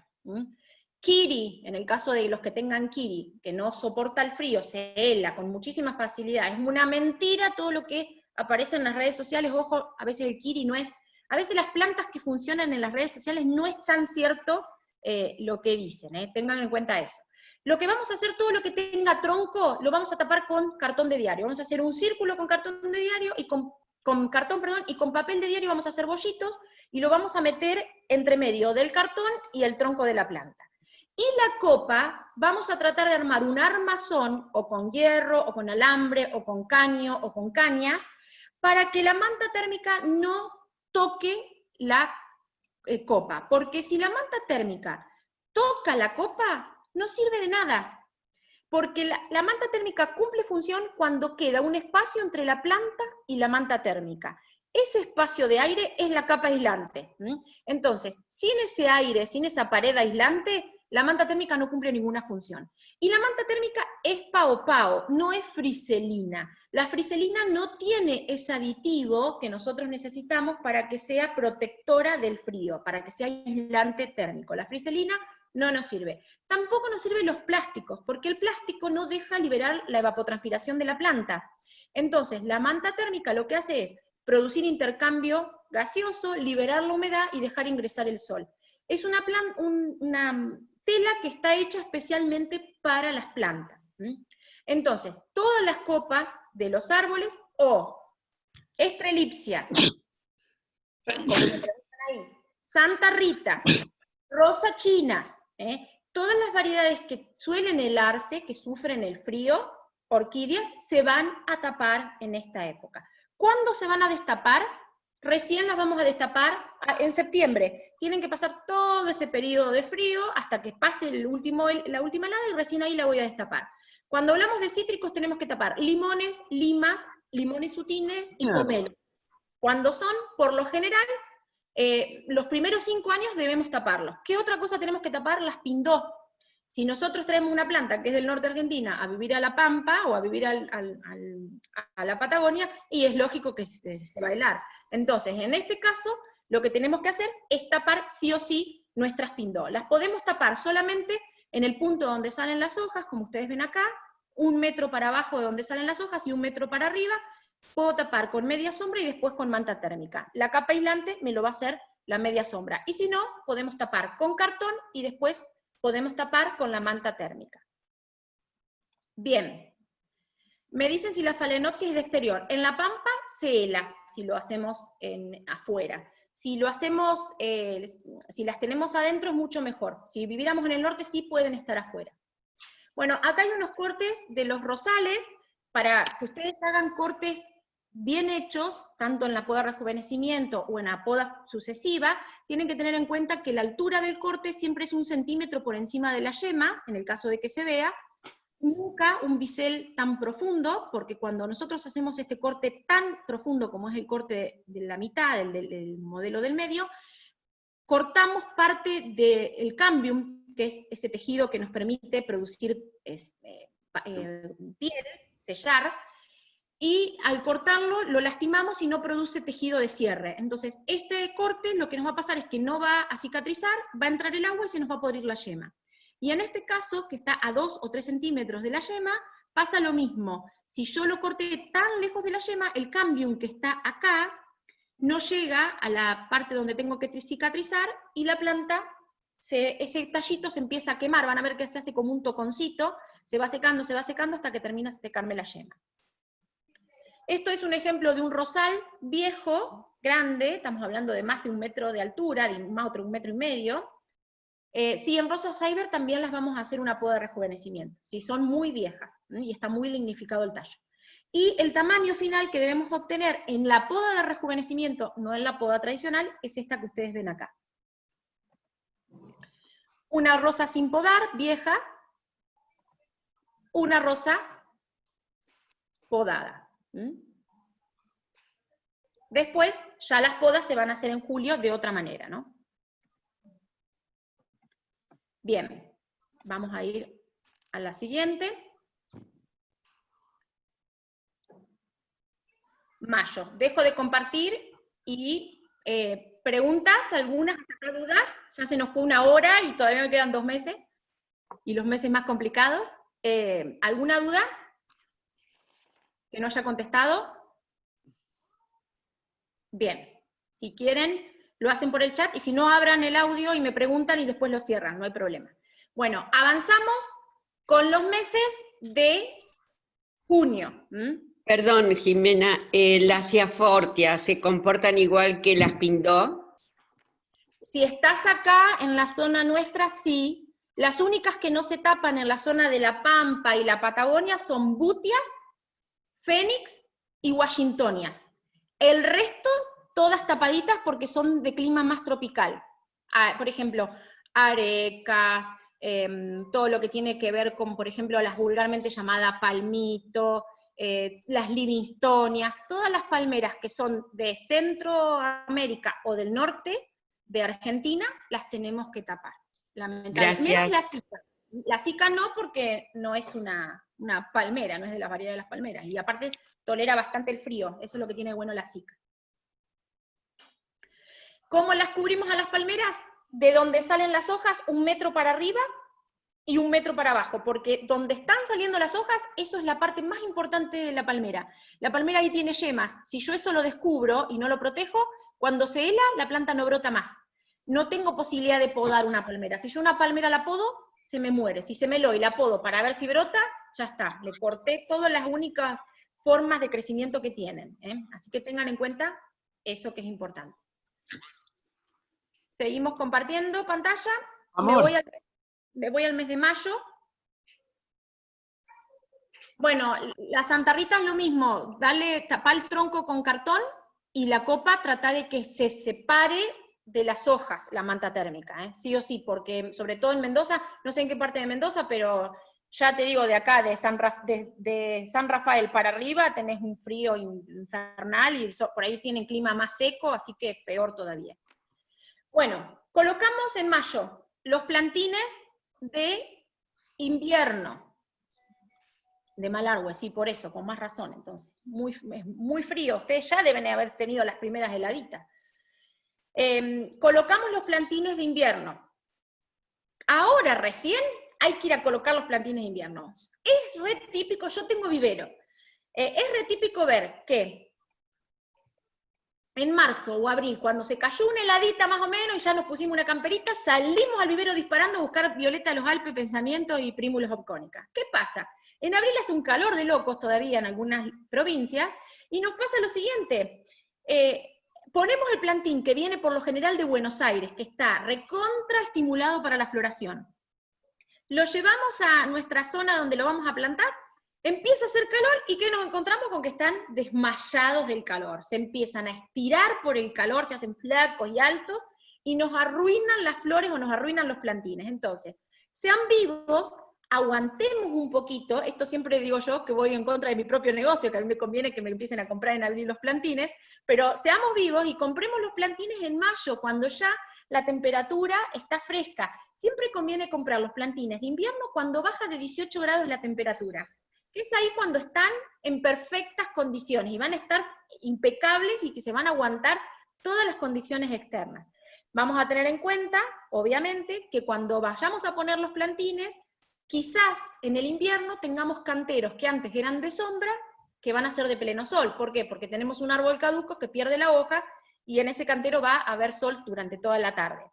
kiri, en el caso de los que tengan kiri, que no soporta el frío, se hela con muchísima facilidad. Es una mentira todo lo que aparece en las redes sociales. Ojo, a veces el kiri no es, a veces las plantas que funcionan en las redes sociales no es tan cierto lo que dicen, tengan en cuenta eso. Lo que vamos a hacer, todo lo que tenga tronco, lo vamos a tapar con cartón de diario. Vamos a hacer un círculo con cartón de diario y con cartón, perdón, y con papel de diario vamos a hacer bollitos y lo vamos a meter entre medio del cartón y el tronco de la planta. Y la copa, vamos a tratar de armar un armazón, o con hierro, o con alambre, o con caño, o con cañas, para que la manta térmica no toque la copa. Porque si la manta térmica toca la copa, no sirve de nada. Porque la manta térmica cumple función cuando queda un espacio entre la planta y la manta térmica. Ese espacio de aire es la capa aislante. Entonces, sin ese aire, sin esa pared aislante, la manta térmica no cumple ninguna función. Y la manta térmica es pao, no es friselina. La friselina no tiene ese aditivo que nosotros necesitamos para que sea protectora del frío, para que sea aislante térmico. La friselina no nos sirve. Tampoco nos sirven los plásticos, porque el plástico no deja liberar la evapotranspiración de la planta. Entonces, la manta térmica lo que hace es producir intercambio gaseoso, liberar la humedad y dejar ingresar el sol. Es una tela que está hecha especialmente para las plantas. Entonces, todas las copas de los árboles, o estrelipsia, como me preguntan ahí, Santa Ritas, rosa chinas, todas las variedades que suelen helarse, que sufren el frío, orquídeas, se van a tapar en esta época. ¿Cuándo se van a destapar? Recién las vamos a destapar en septiembre. Tienen que pasar todo ese periodo de frío hasta que pase la última helada y recién ahí la voy a destapar. Cuando hablamos de cítricos tenemos que tapar limones, limas, limones sutines y pomelos. Cuando son, por lo general, los primeros 5 años debemos taparlos. ¿Qué otra cosa tenemos que tapar? Las pindó. Si nosotros traemos una planta que es del norte de Argentina a vivir a la Pampa o a vivir a la Patagonia, y es lógico que se va a helar. Entonces, en este caso, lo que tenemos que hacer es tapar sí o sí nuestras pindó. Las podemos tapar solamente en el punto donde salen las hojas, como ustedes ven acá, 1 metro para abajo de donde salen las hojas y 1 metro para arriba. Puedo tapar con media sombra y después con manta térmica. La capa aislante me lo va a hacer la media sombra. Y si no, podemos tapar con cartón y después podemos tapar con la manta térmica. Bien. Me dicen si la phalaenopsis es de exterior. En la Pampa se hela, si lo hacemos afuera. Si lo hacemos, si las tenemos adentro es mucho mejor. Si viviéramos en el norte sí pueden estar afuera. Bueno, acá hay unos cortes de los rosales, para que ustedes hagan cortes bien hechos, tanto en la poda de rejuvenecimiento o en la poda sucesiva. Tienen que tener en cuenta que la altura del corte siempre es 1 centímetro por encima de la yema, en el caso de que se vea. Nunca un bisel tan profundo, porque cuando nosotros hacemos este corte tan profundo como es el corte de la mitad, del modelo del medio, cortamos parte del cambium, que es ese tejido que nos permite producir piel, sellar, y al cortarlo lo lastimamos y no produce tejido de cierre. Entonces, este corte lo que nos va a pasar es que no va a cicatrizar, va a entrar el agua y se nos va a podrir la yema. Y en este caso, que está a 2 o 3 centímetros de la yema, pasa lo mismo. Si yo lo corté tan lejos de la yema, el cambium que está acá no llega a la parte donde tengo que cicatrizar y la planta ese tallito se empieza a quemar, van a ver que se hace como un toconcito, se va secando hasta que termina de secarme la yema. Esto es un ejemplo de un rosal viejo, grande, estamos hablando de más de 1 metro de altura, de más otro 1,5 metros. Sí, en Rosa Cyber también las vamos a hacer una poda de rejuvenecimiento, si son muy viejas, y está muy lignificado el tallo. Y el tamaño final que debemos obtener en la poda de rejuvenecimiento, no en la poda tradicional, es esta que ustedes ven acá. Una rosa sin podar, vieja, una rosa podada. Después, ya las podas se van a hacer en julio de otra manera, ¿no? Bien, vamos a ir a la siguiente. Mayo. Dejo de compartir y preguntas, algunas, dudas. Ya se nos fue 1 hora y todavía me quedan 2 meses, y los meses más complicados. ¿Alguna duda que no haya contestado? Bien, si quieren, lo hacen por el chat, y si no, abran el audio y me preguntan y después lo cierran, no hay problema. Bueno, avanzamos con los meses de junio. Perdón, Jimena, las ciafortias, ¿se comportan igual que las pindó? Si estás acá, en la zona nuestra, sí. Las únicas que no se tapan en la zona de La Pampa y la Patagonia son butias, fénix y washingtonias. El resto, todas tapaditas porque son de clima más tropical. Por ejemplo, arecas, todo lo que tiene que ver con, por ejemplo, las vulgarmente llamadas palmito, las livingstonias, todas las palmeras que son de Centroamérica o del norte de Argentina, las tenemos que tapar. Lamentablemente. Menos la Zika. La Zika no, porque no es una palmera, no es de la variedad de las palmeras, y aparte tolera bastante el frío, eso es lo que tiene bueno la Zika. ¿Cómo las cubrimos a las palmeras? De donde salen las hojas, 1 metro para arriba y 1 metro para abajo, porque donde están saliendo las hojas, eso es la parte más importante de la palmera. La palmera ahí tiene yemas, si yo eso lo descubro y no lo protejo, cuando se hela, la planta no brota más. No tengo posibilidad de podar una palmera. Si yo una palmera la podo, se me muere. Si se me lo y la podo para ver si brota, ya está. Le corté todas las únicas formas de crecimiento que tienen. Así que tengan en cuenta eso que es importante. Seguimos compartiendo pantalla. Me voy al mes de mayo. Bueno, la Santa Rita es lo mismo. Tapá el tronco con cartón y la copa trata de que se separe de las hojas la manta térmica, sí o sí, porque sobre todo en Mendoza, no sé en qué parte de Mendoza, pero ya te digo, de acá, de San Rafael para arriba, tenés un frío infernal, y por ahí tienen clima más seco, así que peor todavía. Bueno, colocamos en mayo los plantines de invierno, de Malargüe, sí, por eso, con más razón, entonces, muy frío, ustedes ya deben haber tenido las primeras heladitas. Colocamos los plantines de invierno. Ahora recién hay que ir a colocar los plantines de invierno. Es re típico, yo tengo vivero, es re típico ver que en marzo o abril, cuando se cayó una heladita más o menos y ya nos pusimos una camperita, salimos al vivero disparando a buscar Violeta de los Alpes, Pensamiento y Primulus obcónica. ¿Qué pasa? En abril hace un calor de locos todavía en algunas provincias, y nos pasa lo siguiente, ponemos el plantín que viene por lo general de Buenos Aires, que está recontra estimulado para la floración. Lo llevamos a nuestra zona donde lo vamos a plantar, empieza a hacer calor, y ¿qué nos encontramos? Con que están desmayados del calor. Se empiezan a estirar por el calor, se hacen flacos y altos, y nos arruinan las flores o nos arruinan los plantines. Entonces, sean vivos, aguantemos un poquito, esto siempre digo yo, que voy en contra de mi propio negocio, que a mí me conviene que me empiecen a comprar en abril los plantines, pero seamos vivos y compremos los plantines en mayo, cuando ya la temperatura está fresca. Siempre conviene comprar los plantines de invierno cuando baja de 18 grados la temperatura, que es ahí cuando están en perfectas condiciones, y van a estar impecables y que se van a aguantar todas las condiciones externas. Vamos a tener en cuenta, obviamente, que cuando vayamos a poner los plantines, quizás en el invierno tengamos canteros que antes eran de sombra, que van a ser de pleno sol. ¿Por qué? Porque tenemos un árbol caduco que pierde la hoja, y en ese cantero va a haber sol durante toda la tarde.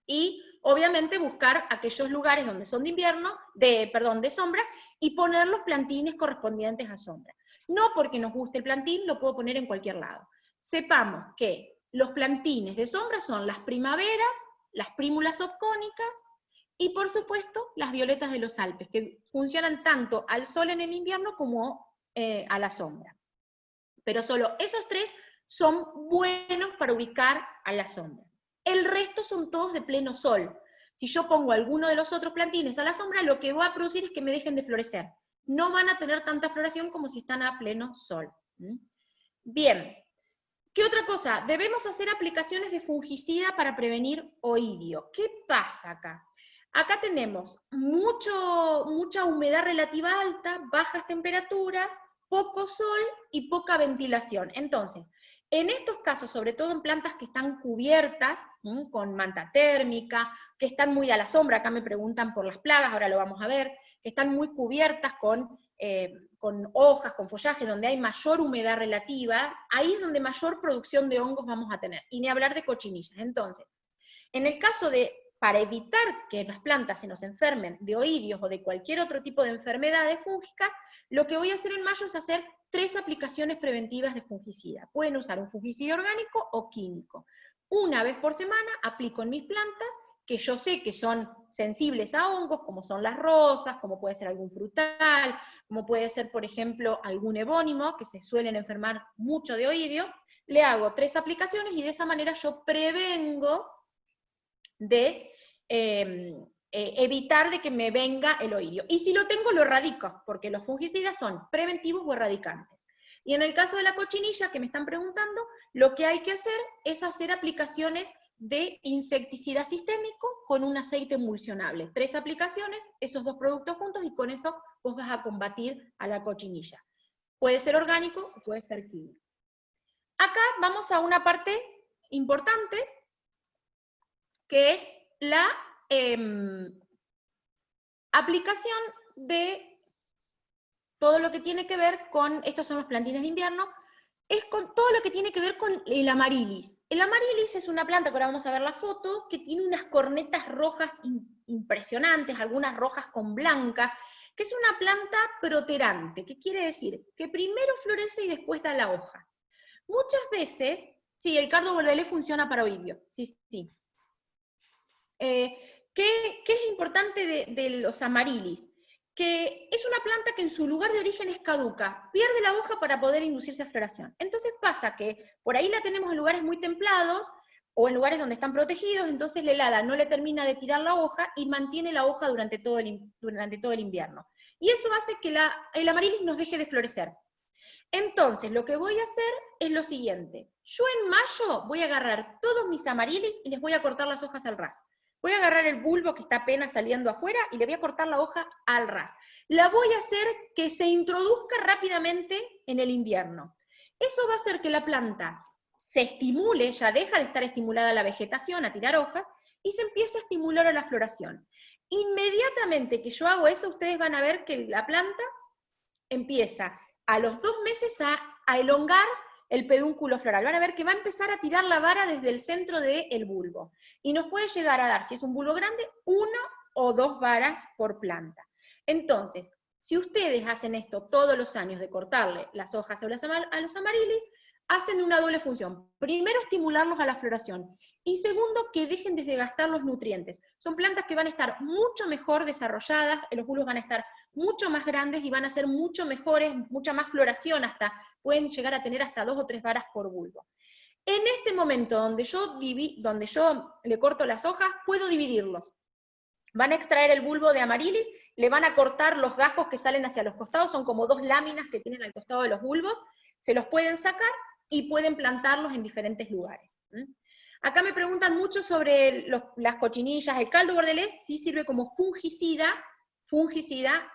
Y obviamente buscar aquellos lugares donde son de invierno, de sombra, y poner los plantines correspondientes a sombra. No porque nos guste el plantín, lo puedo poner en cualquier lado. Sepamos que los plantines de sombra son las primaveras, las prímulas subcónicas, y por supuesto las violetas de los Alpes, que funcionan tanto al sol en el invierno como a la sombra. Pero solo esos tres son buenos para ubicar a la sombra. El resto son todos de pleno sol. Si yo pongo alguno de los otros plantines a la sombra, lo que va a producir es que me dejen de florecer. No van a tener tanta floración como si están a pleno sol. Bien. ¿Qué otra cosa? Debemos hacer aplicaciones de fungicida para prevenir oidio. ¿Qué pasa acá? Acá tenemos mucha humedad relativa alta, bajas temperaturas, poco sol y poca ventilación. Entonces, en estos casos, sobre todo en plantas que están cubiertas con manta térmica, que están muy a la sombra, acá me preguntan por las plagas, ahora lo vamos a ver, que están muy cubiertas con hojas, con follaje, donde hay mayor humedad relativa, ahí es donde mayor producción de hongos vamos a tener, y ni hablar de cochinillas. Entonces, en el caso para evitar que las plantas se nos enfermen de oidios o de cualquier otro tipo de enfermedades fúngicas, lo que voy a hacer en mayo es hacer 3 aplicaciones preventivas de fungicida. Pueden usar un fungicida orgánico o químico. Una vez por semana aplico en mis plantas, que yo sé que son sensibles a hongos, como son las rosas, como puede ser algún frutal, como puede ser, por ejemplo, algún evónimo, que se suelen enfermar mucho de oidio. Le hago 3 aplicaciones y de esa manera yo prevengo de evitar de que me venga el oidio. Y si lo tengo, lo erradico, porque los fungicidas son preventivos o erradicantes. Y en el caso de la cochinilla, que me están preguntando, lo que hay que hacer es hacer aplicaciones de insecticida sistémico con un aceite emulsionable. 3 aplicaciones, esos 2 productos juntos, y con eso vos vas a combatir a la cochinilla. Puede ser orgánico o puede ser químico. Acá vamos a una parte importante, que es la aplicación de todo lo que tiene que ver con, estos son los plantines de invierno, es con todo lo que tiene que ver con el amarilis. El amarilis es una planta, que ahora vamos a ver la foto, que tiene unas cornetas rojas impresionantes, algunas rojas con blanca, que es una planta proterante, que quiere decir que primero florece y después da la hoja. Muchas veces, sí, el cardo bordelés funciona para oidio, sí. ¿Qué es importante de los amarilis? Que es una planta que en su lugar de origen es caduca, pierde la hoja para poder inducirse a floración. Entonces pasa que por ahí la tenemos en lugares muy templados, o en lugares donde están protegidos, entonces la helada no le termina de tirar la hoja, y mantiene la hoja durante todo el invierno. Y eso hace que el amarilis nos deje de florecer. Entonces, lo que voy a hacer es lo siguiente. Yo en mayo voy a agarrar todos mis amarilis y les voy a cortar las hojas al ras. Voy a agarrar el bulbo que está apenas saliendo afuera y le voy a cortar la hoja al ras. La voy a hacer que se introduzca rápidamente en el invierno. Eso va a hacer que la planta se estimule, ya deja de estar estimulada la vegetación a tirar hojas, y se empieza a estimular a la floración. Inmediatamente que yo hago eso, ustedes van a ver que la planta empieza a los 2 meses a elongar el pedúnculo floral. Van a ver que va a empezar a tirar la vara desde el centro del bulbo. Y nos puede llegar a dar, si es un bulbo grande, 1 o 2 varas por planta. Entonces, si ustedes hacen esto todos los años de cortarle las hojas a los amarilis, hacen una doble función. Primero, estimularlos a la floración. Y segundo, que dejen de gastar los nutrientes. Son plantas que van a estar mucho mejor desarrolladas, los bulbos van a estar mucho más grandes y van a ser mucho mejores, mucha más floración, pueden llegar a tener hasta 2 o 3 varas por bulbo. En este momento donde yo le corto las hojas, puedo dividirlos. Van a extraer el bulbo de amarilis, le van a cortar los gajos que salen hacia los costados, son como 2 láminas que tienen al costado de los bulbos, se los pueden sacar y pueden plantarlos en diferentes lugares. Acá me preguntan mucho sobre las cochinillas. El caldo bordelés sí sirve como fungicida,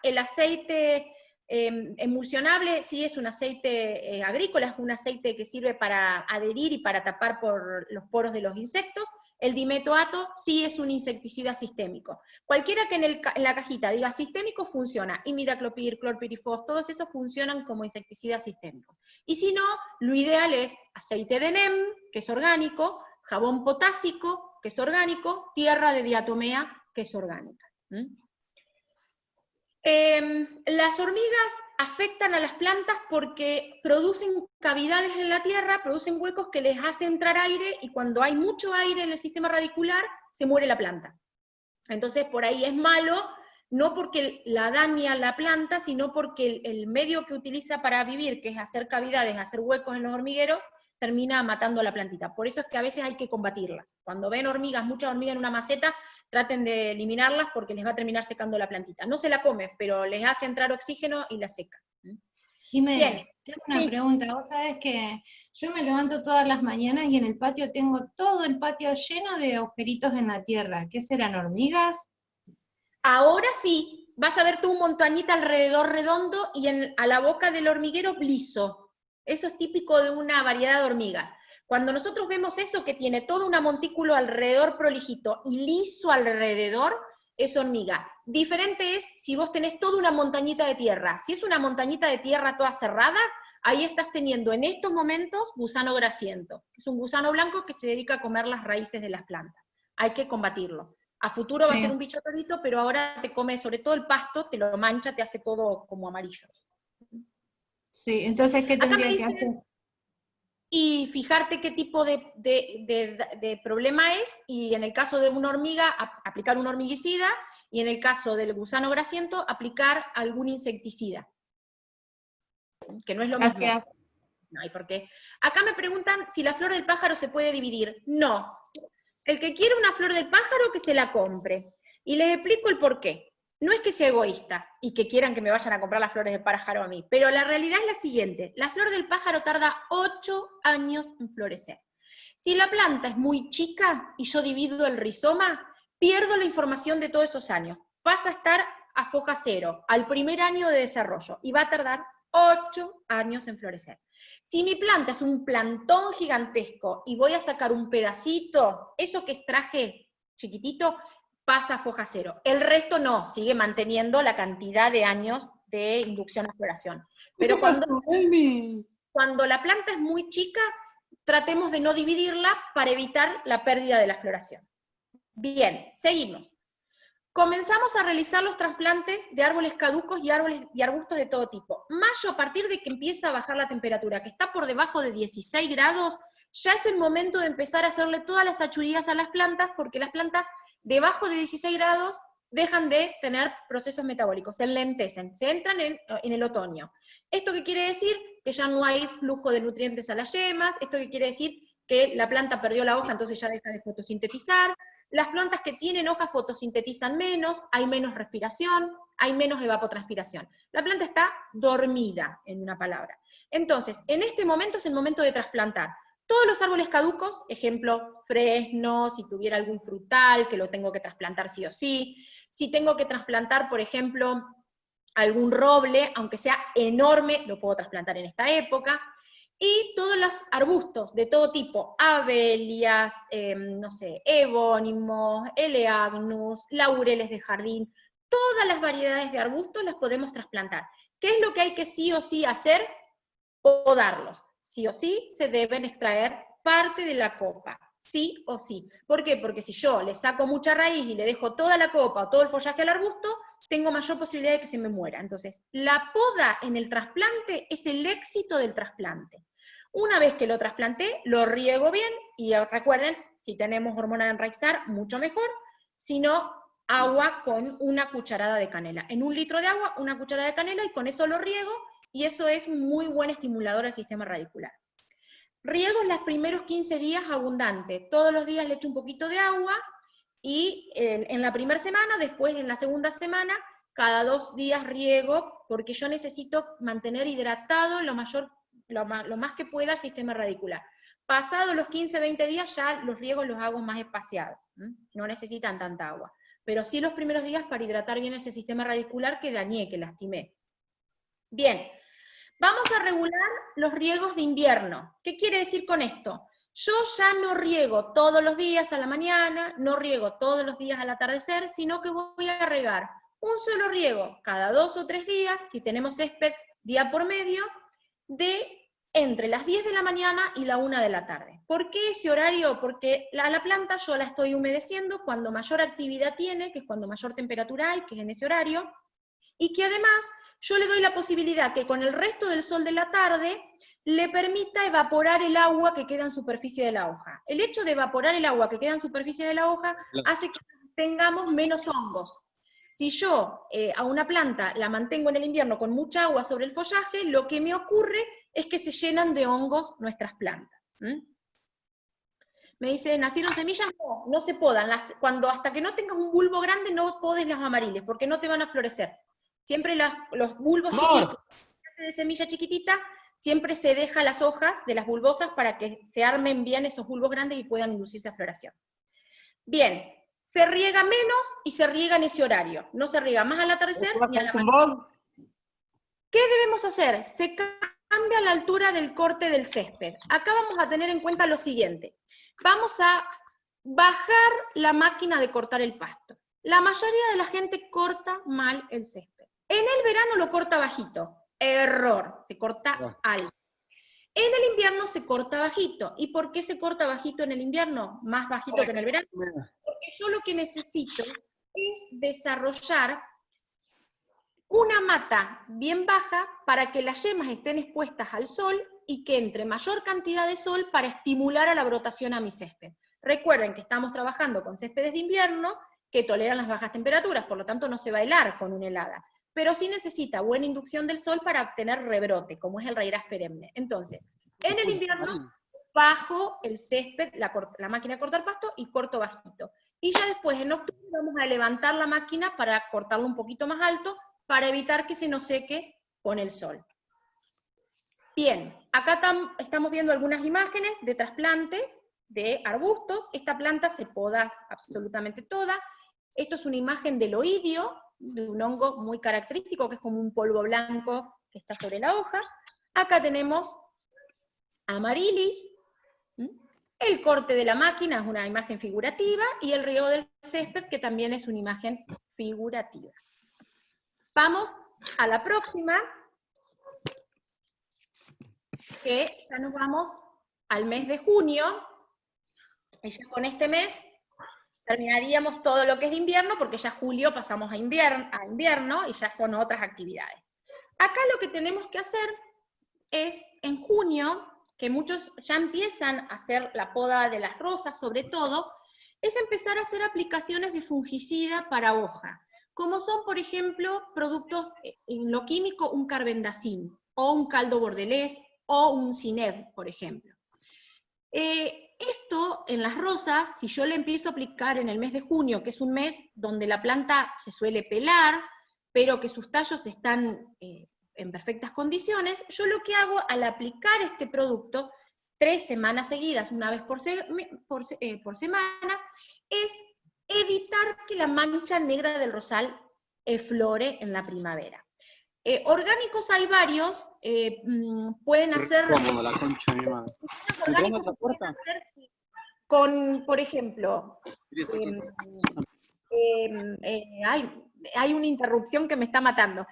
el aceite emulsionable sí es un aceite agrícola, es un aceite que sirve para adherir y para tapar por los poros de los insectos. El dimetoato sí es un insecticida sistémico. Cualquiera que en la cajita diga sistémico funciona. Imidacloprid, clorpirifos, todos esos funcionan como insecticidas sistémicos. Y si no, lo ideal es aceite de NEM, que es orgánico, jabón potásico, que es orgánico, tierra de diatomea, que es orgánica. Las hormigas afectan a las plantas porque producen cavidades en la tierra, producen huecos que les hace entrar aire, y cuando hay mucho aire en el sistema radicular, se muere la planta. Entonces por ahí es malo, no porque la daña la planta, sino porque el medio que utiliza para vivir, que es hacer cavidades, hacer huecos en los hormigueros, termina matando a la plantita. Por eso es que a veces hay que combatirlas. Cuando ven hormigas, muchas hormigas en una maceta, traten de eliminarlas porque les va a terminar secando la plantita. No se la come, pero les hace entrar oxígeno y la seca. Jiménez, tengo una pregunta. Vos sabés que yo me levanto todas las mañanas y en el patio tengo todo el patio lleno de agujeritos en la tierra. ¿Qué serán, hormigas? Ahora sí, vas a ver tú un montañita alrededor redondo y a la boca del hormiguero liso. Eso es típico de una variedad de hormigas. Cuando nosotros vemos eso que tiene todo un montículo alrededor prolijito y liso alrededor, es hormiga. Diferente es si vos tenés toda una montañita de tierra. Si es una montañita de tierra toda cerrada, ahí estás teniendo en estos momentos gusano grasiento. Es un gusano blanco que se dedica a comer las raíces de las plantas. Hay que combatirlo. A futuro va a ser un bicho torito, pero ahora te come sobre todo el pasto, te lo mancha, te hace todo como amarillo. Sí, entonces, ¿qué tendría que hacer? Y fijarte qué tipo de problema es, y en el caso de una hormiga, aplicar un hormiguicida, y en el caso del gusano grasiento, aplicar algún insecticida. Que no es lo mismo. No, ¿y por qué? Acá me preguntan si la flor del pájaro se puede dividir. No. El que quiere una flor del pájaro, que se la compre. Y les explico el por qué. No es que sea egoísta y que quieran que me vayan a comprar las flores del pájaro a mí, pero la realidad es la siguiente: la flor del pájaro tarda 8 años en florecer. Si la planta es muy chica y yo divido el rizoma, pierdo la información de todos esos años. Pasa a estar a foja cero, al primer año de desarrollo, y va a tardar 8 años en florecer. Si mi planta es un plantón gigantesco y voy a sacar un pedacito, eso que extraje chiquitito, pasa a foja cero. El resto no, sigue manteniendo la cantidad de años de inducción a floración. Pero cuando la planta es muy chica, tratemos de no dividirla para evitar la pérdida de la floración. Bien, seguimos. Comenzamos a realizar los trasplantes de árboles caducos y arbustos de todo tipo. Mayo, a partir de que empieza a bajar la temperatura, que está por debajo de 16 grados, ya es el momento de empezar a hacerle todas las achurías a las plantas, porque las plantas debajo de 16 grados dejan de tener procesos metabólicos, se enlentecen, se entran en el otoño. ¿Esto qué quiere decir? Que ya no hay flujo de nutrientes a las yemas. ¿Esto qué quiere decir? Que la planta perdió la hoja, entonces ya deja de fotosintetizar. Las plantas que tienen hojas fotosintetizan menos, hay menos respiración, hay menos evapotranspiración. La planta está dormida, en una palabra. Entonces, en este momento es el momento de trasplantar. Todos los árboles caducos, ejemplo, fresno, si tuviera algún frutal, que lo tengo que trasplantar sí o sí. Si tengo que trasplantar, por ejemplo, algún roble, aunque sea enorme, lo puedo trasplantar en esta época. Y todos los arbustos de todo tipo, abelias, no sé, evónimos, eleagnus, laureles de jardín, todas las variedades de arbustos las podemos trasplantar. ¿Qué es lo que hay que sí o sí hacer? Podarlos. Sí o sí se deben extraer parte de la copa, sí o sí. ¿Por qué? Porque si yo le saco mucha raíz y le dejo toda la copa o todo el follaje al arbusto, tengo mayor posibilidad de que se me muera. Entonces, la poda en el trasplante es el éxito del trasplante. Una vez que lo trasplanté, lo riego bien, y recuerden, si tenemos hormona de enraizar, mucho mejor, si no, agua con una cucharada de canela. En 1 litro de agua, 1 cucharada de canela, y con eso lo riego, y eso es un muy buen estimulador al sistema radicular. Riego los primeros 15 días abundante, todos los días le echo un poquito de agua, y en la primera semana, después en la segunda semana, cada 2 días riego, porque yo necesito mantener hidratado lo más que pueda el sistema radicular. Pasados los 15-20 días ya los riegos los hago más espaciados, no necesitan tanta agua, pero sí los primeros días para hidratar bien ese sistema radicular que dañé, que lastimé. Bien, vamos a regular los riegos de invierno. ¿Qué quiere decir con esto? Yo ya no riego todos los días a la mañana, no riego todos los días al atardecer, sino que voy a regar un solo riego cada 2 o 3 días, si tenemos césped día por medio, de entre las 10 de la mañana y la 1 de la tarde. ¿Por qué ese horario? Porque la planta yo la estoy humedeciendo cuando mayor actividad tiene, que es cuando mayor temperatura hay, que es en ese horario, y que además yo le doy la posibilidad que con el resto del sol de la tarde le permita evaporar el agua que queda en superficie de la hoja. El hecho de evaporar el agua que queda en superficie de la hoja hace que tengamos menos hongos. Si yo a una planta la mantengo en el invierno con mucha agua sobre el follaje, lo que me ocurre es que se llenan de hongos nuestras plantas. Me dice, ¿nacieron semillas? No, no se podan. Hasta que no tengas un bulbo grande no podes las amariles, porque no te van a florecer. Siempre los bulbos chiquitos, de semilla chiquitita, siempre se deja las hojas de las bulbosas para que se armen bien esos bulbos grandes y puedan inducirse a floración. Bien, se riega menos y se riega en ese horario. No se riega más al atardecer ni a la mañana. ¿Qué debemos hacer? Se cambia la altura del corte del césped. Acá vamos a tener en cuenta lo siguiente. Vamos a bajar la máquina de cortar el pasto. La mayoría de la gente corta mal el césped. En el verano lo corta bajito. Error, se corta alto. En el invierno se corta bajito. ¿Y por qué se corta bajito en el invierno? Más bajito que en el verano. Porque yo lo que necesito es desarrollar una mata bien baja para que las yemas estén expuestas al sol y que entre mayor cantidad de sol para estimular a la brotación a mi césped. Recuerden que estamos trabajando con céspedes de invierno que toleran las bajas temperaturas, por lo tanto no se va a helar con una helada, pero sí necesita buena inducción del sol para obtener rebrote, como es el raíraz perenne. Entonces, en el invierno bajo el césped, la máquina de cortar pasto, y corto bajito. Y ya después, en octubre, vamos a levantar la máquina para cortarlo un poquito más alto, para evitar que se nos seque con el sol. Bien, acá estamos viendo algunas imágenes de trasplantes de arbustos. Esta planta se poda absolutamente toda. Esto es una imagen del oidio, de un hongo muy característico, que es como un polvo blanco que está sobre la hoja. Acá tenemos Amaryllis. El corte de la máquina es una imagen figurativa, y el riego del césped, que también es una imagen figurativa. Vamos a la próxima, que ya nos vamos al mes de junio, y ya con este mes terminaríamos todo lo que es de invierno, porque ya julio pasamos a invierno y ya son otras actividades. Acá lo que tenemos que hacer es, en junio, que muchos ya empiezan a hacer la poda de las rosas sobre todo, es empezar a hacer aplicaciones de fungicida para hoja, como son, por ejemplo, productos en lo químico, un carbendazim, o un caldo bordelés, o un Cineb, por ejemplo. Esto en las rosas, si yo le empiezo a aplicar en el mes de junio, que es un mes donde la planta se suele pelar, pero que sus tallos están en perfectas condiciones, yo lo que hago al aplicar este producto 3 semanas seguidas, una vez por semana, es evitar que la mancha negra del rosal flore en la primavera. Orgánicos hay varios, pueden hacer... ¿Cómo la concha de mi madre? Orgánicos se pueden hacer con, por ejemplo, hay una interrupción que me está matando.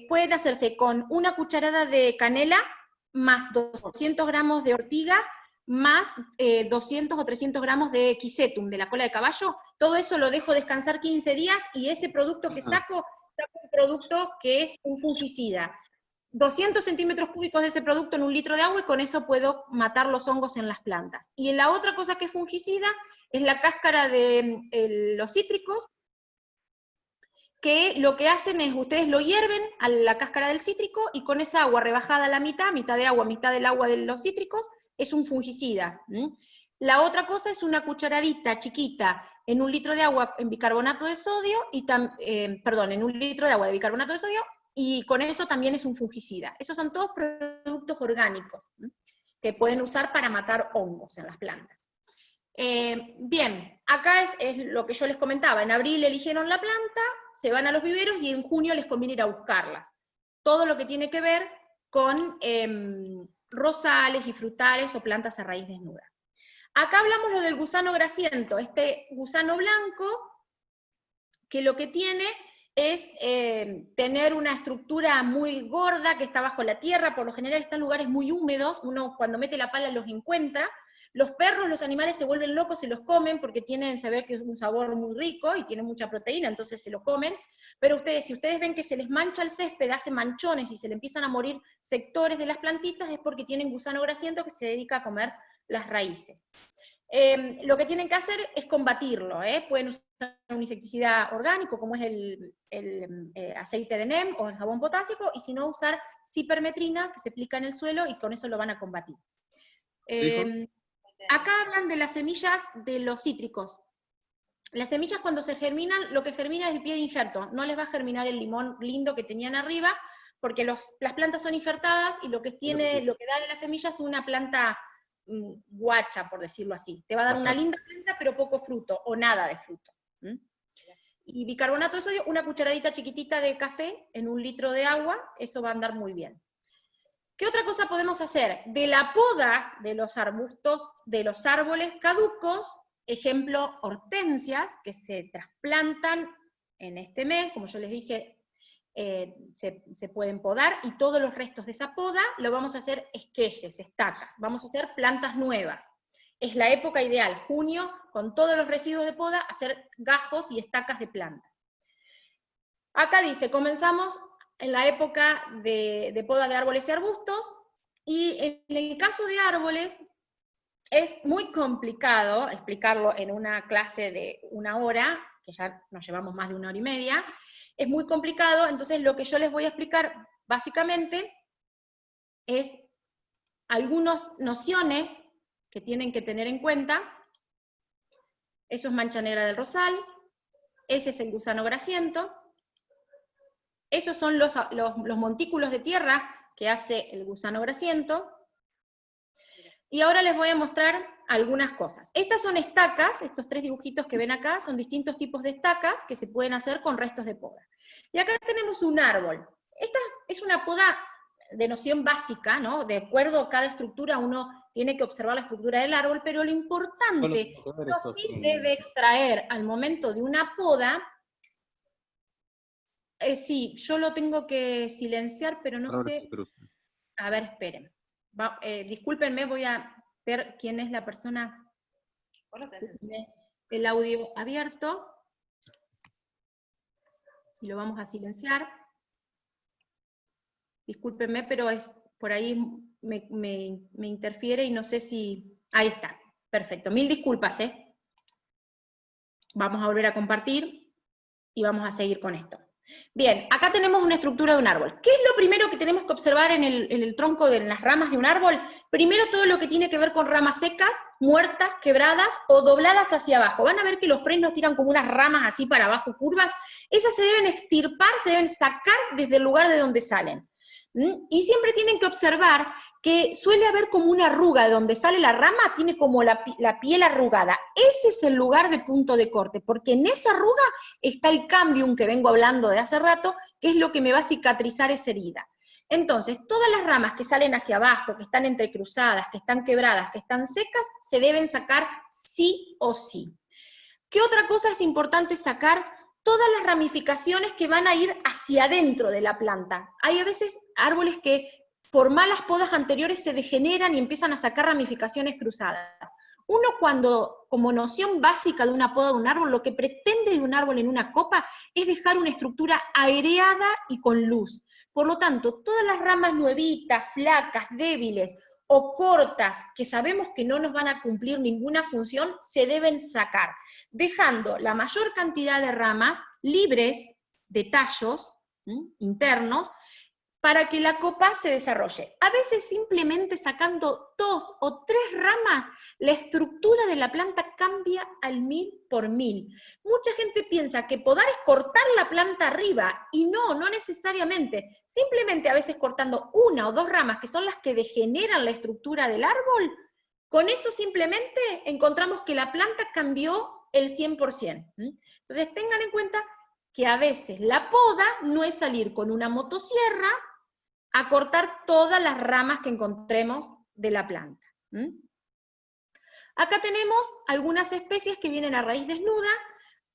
Pueden hacerse con una cucharada de canela, más 200 gramos de ortiga, más 200 o 300 gramos de quisetum, de la cola de caballo. Todo eso lo dejo descansar 15 días, y ese producto que saco un producto que es un fungicida. 200 centímetros cúbicos de ese producto en 1 litro de agua, y con eso puedo matar los hongos en las plantas. Y la otra cosa que es fungicida es la cáscara de los cítricos, que lo que hacen es, ustedes lo hierven a la cáscara del cítrico, y con esa agua rebajada a la mitad de agua, mitad del agua de los cítricos, es un fungicida. La otra cosa es una cucharadita chiquita en 1 litro de agua en bicarbonato de sodio, en 1 litro de agua de bicarbonato de sodio, y con eso también es un fungicida. Esos son todos productos orgánicos que pueden usar para matar hongos en las plantas. Bien, acá es lo que yo les comentaba. En abril eligieron la planta, se van a los viveros, y en junio les conviene ir a buscarlas. Todo lo que tiene que ver con rosales y frutales o plantas a raíz desnuda. Acá hablamos lo del gusano grasiento, este gusano blanco, que lo que tiene es tener una estructura muy gorda que está bajo la tierra, por lo general está en lugares muy húmedos, uno cuando mete la pala los encuentra. Los perros, los animales se vuelven locos, se los comen porque se ve que es un sabor muy rico y tiene mucha proteína, entonces se lo comen. Pero si ustedes ven que se les mancha el césped, hace manchones y se le empiezan a morir sectores de las plantitas, es porque tienen gusano grasiento que se dedica a comer las raíces. Lo que tienen que hacer es combatirlo, pueden usar un insecticida orgánico como es el aceite de NEM o el jabón potásico, y si no usar cipermetrina que se aplica en el suelo y con eso lo van a combatir. Acá hablan de las semillas de los cítricos. Las semillas cuando se germinan, lo que germina es el pie de injerto, no les va a germinar el limón lindo que tenían arriba, porque las plantas son injertadas y lo que da de las semillas es una planta guacha, por decirlo así. Te va a dar una linda planta, pero poco fruto, o nada de fruto. Y bicarbonato de sodio, una cucharadita chiquitita de café en 1 litro de agua, eso va a andar muy bien. ¿Qué otra cosa podemos hacer? De la poda de los arbustos, de los árboles caducos, ejemplo, hortensias, que se trasplantan en este mes, como yo les dije, se pueden podar, y todos los restos de esa poda lo vamos a hacer esquejes, estacas, vamos a hacer plantas nuevas. Es la época ideal, junio, con todos los residuos de poda, hacer gajos y estacas de plantas. Acá dice, comenzamos en la época de poda de árboles y arbustos, y en el caso de árboles, es muy complicado explicarlo en una clase de 1 hora, que ya nos llevamos más de 1 hora y media, es muy complicado, entonces lo que yo les voy a explicar básicamente es algunas nociones que tienen que tener en cuenta. Eso es mancha negra del rosal, ese es el gusano grasiento, esos son los montículos de tierra que hace el gusano grasiento, y ahora les voy a mostrar algunas cosas. Estas son estacas, estos 3 dibujitos que ven acá, son distintos tipos de estacas que se pueden hacer con restos de poda. Y acá tenemos un árbol. Esta es una poda de noción básica, ¿no? De acuerdo a cada estructura uno tiene que observar la estructura del árbol, pero lo importante, uno sí debe extraer al momento de una poda. Sí, yo lo tengo que silenciar, pero no sé. A ver, esperen. Discúlpenme, voy a ver quién es la persona que tiene el audio abierto. Y lo vamos a silenciar. Discúlpenme, pero por ahí me interfiere y no sé si... Ahí está, perfecto. Mil disculpas, Vamos a volver a compartir y vamos a seguir con esto. Bien, acá tenemos una estructura de un árbol. ¿Qué es lo primero que tenemos que observar en el tronco, en las ramas de un árbol? Primero todo lo que tiene que ver con ramas secas, muertas, quebradas o dobladas hacia abajo. Van a ver que los fresnos tiran como unas ramas así para abajo, curvas. Esas se deben extirpar, se deben sacar desde el lugar de donde salen. Y siempre tienen que observar que suele haber como una arruga, de donde sale la rama, tiene como la piel arrugada. Ese es el lugar de punto de corte, porque en esa arruga está el cambium que vengo hablando de hace rato, que es lo que me va a cicatrizar esa herida. Entonces, todas las ramas que salen hacia abajo, que están entrecruzadas, que están quebradas, que están secas, se deben sacar sí o sí. ¿Qué otra cosa es importante sacar? Todas las ramificaciones que van a ir hacia adentro de la planta. Hay a veces árboles que por malas podas anteriores se degeneran y empiezan a sacar ramificaciones cruzadas. Uno cuando, como noción básica de una poda de un árbol, lo que pretende de un árbol en una copa es dejar una estructura aireada y con luz. Por lo tanto, todas las ramas nuevitas, flacas, débiles o cortas, que sabemos que no nos van a cumplir ninguna función, se deben sacar, dejando la mayor cantidad de ramas libres de tallos internos, para que la copa se desarrolle. A veces simplemente sacando 2 o 3 ramas, la estructura de la planta cambia al 1000 por 1000. Mucha gente piensa que podar es cortar la planta arriba, y no necesariamente. Simplemente a veces cortando 1 o 2 ramas, que son las que degeneran la estructura del árbol, con eso simplemente encontramos que la planta cambió el 100%. Entonces tengan en cuenta que a veces la poda no es salir con una motosierra a cortar todas las ramas que encontremos de la planta. Acá tenemos algunas especies que vienen a raíz desnuda.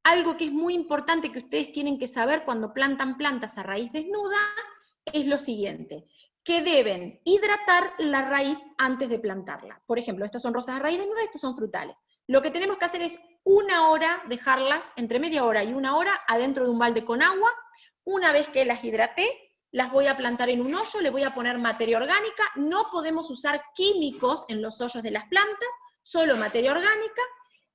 algo que es muy importante que ustedes tienen que saber cuando plantan plantas a raíz desnuda es lo siguiente, que deben hidratar la raíz antes de plantarla. Por ejemplo, estas son rosas a raíz desnuda, estos son frutales. Lo que tenemos que hacer es 1 hora, dejarlas entre media hora y 1 hora adentro de un balde con agua. Una vez que las hidraté, las voy a plantar en un hoyo, le voy a poner materia orgánica, no podemos usar químicos en los hoyos de las plantas, solo materia orgánica,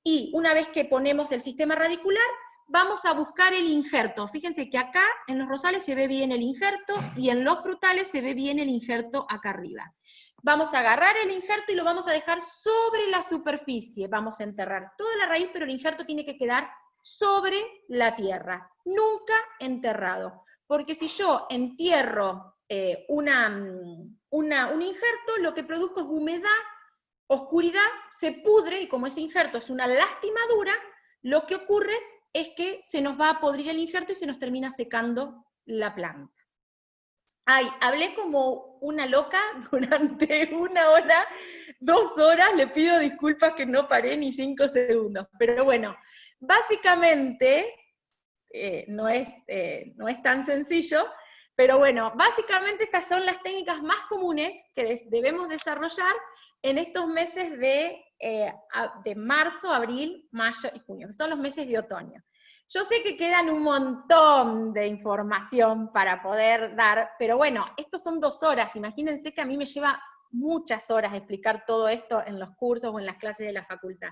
y una vez que ponemos el sistema radicular, vamos a buscar el injerto. Fíjense que acá en los rosales se ve bien el injerto, y en los frutales se ve bien el injerto acá arriba. Vamos a agarrar el injerto y lo vamos a dejar sobre la superficie. Vamos a enterrar toda la raíz, pero el injerto tiene que quedar sobre la tierra, nunca enterrado. Porque si yo entierro un injerto, lo que produzco es humedad, oscuridad, se pudre, y como ese injerto es una lastimadura, lo que ocurre es que se nos va a podrir el injerto y se nos termina secando la planta. Ay, hablé como una loca durante 1 hora, 2 horas, le pido disculpas que no paré ni 5 segundos, pero bueno, básicamente, no es tan sencillo, pero bueno, básicamente estas son las técnicas más comunes que debemos desarrollar en estos meses de marzo, abril, mayo y junio, que son los meses de otoño. Yo sé que quedan un montón de información para poder dar, pero bueno, estos son 2 horas, imagínense que a mí me lleva muchas horas explicar todo esto en los cursos o en las clases de la facultad.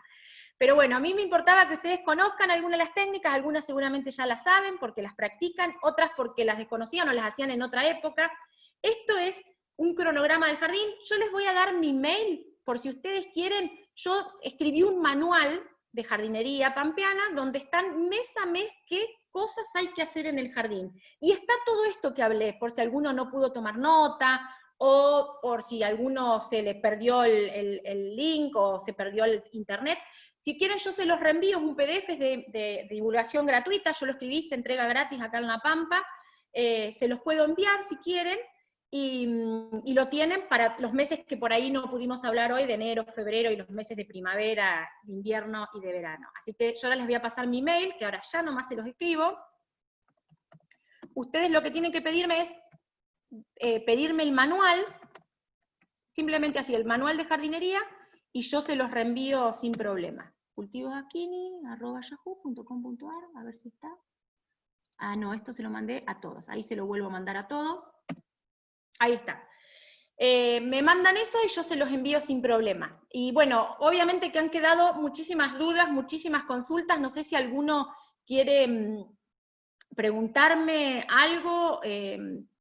Pero bueno, a mí me importaba que ustedes conozcan algunas de las técnicas, algunas seguramente ya las saben porque las practican, otras porque las desconocían o las hacían en otra época. Esto es un cronograma del jardín. Yo les voy a dar mi mail, por si ustedes quieren. Yo escribí un manual de jardinería pampeana, donde están mes a mes qué cosas hay que hacer en el jardín. Y está todo esto que hablé, por si alguno no pudo tomar nota, o por si a alguno se le perdió el link, o se perdió el internet. Si quieren yo se los reenvío, es un PDF de divulgación gratuita, yo lo escribí, se entrega gratis acá en La Pampa, se los puedo enviar si quieren, y lo tienen para los meses que por ahí no pudimos hablar hoy, de enero, febrero, y los meses de primavera, de invierno y de verano. Así que yo ahora les voy a pasar mi mail, que ahora ya nomás se los escribo. Ustedes lo que tienen que pedirme es pedirme el manual, simplemente así, el manual de jardinería, y yo se los reenvío sin problema. cultivosakini@yahoo.com.ar, a ver si está. Ah, no, esto se lo mandé a todos, ahí se lo vuelvo a mandar a todos. Ahí está. Me mandan eso y yo se los envío sin problema. Y bueno, obviamente que han quedado muchísimas dudas, muchísimas consultas, no sé si alguno quiere preguntarme algo,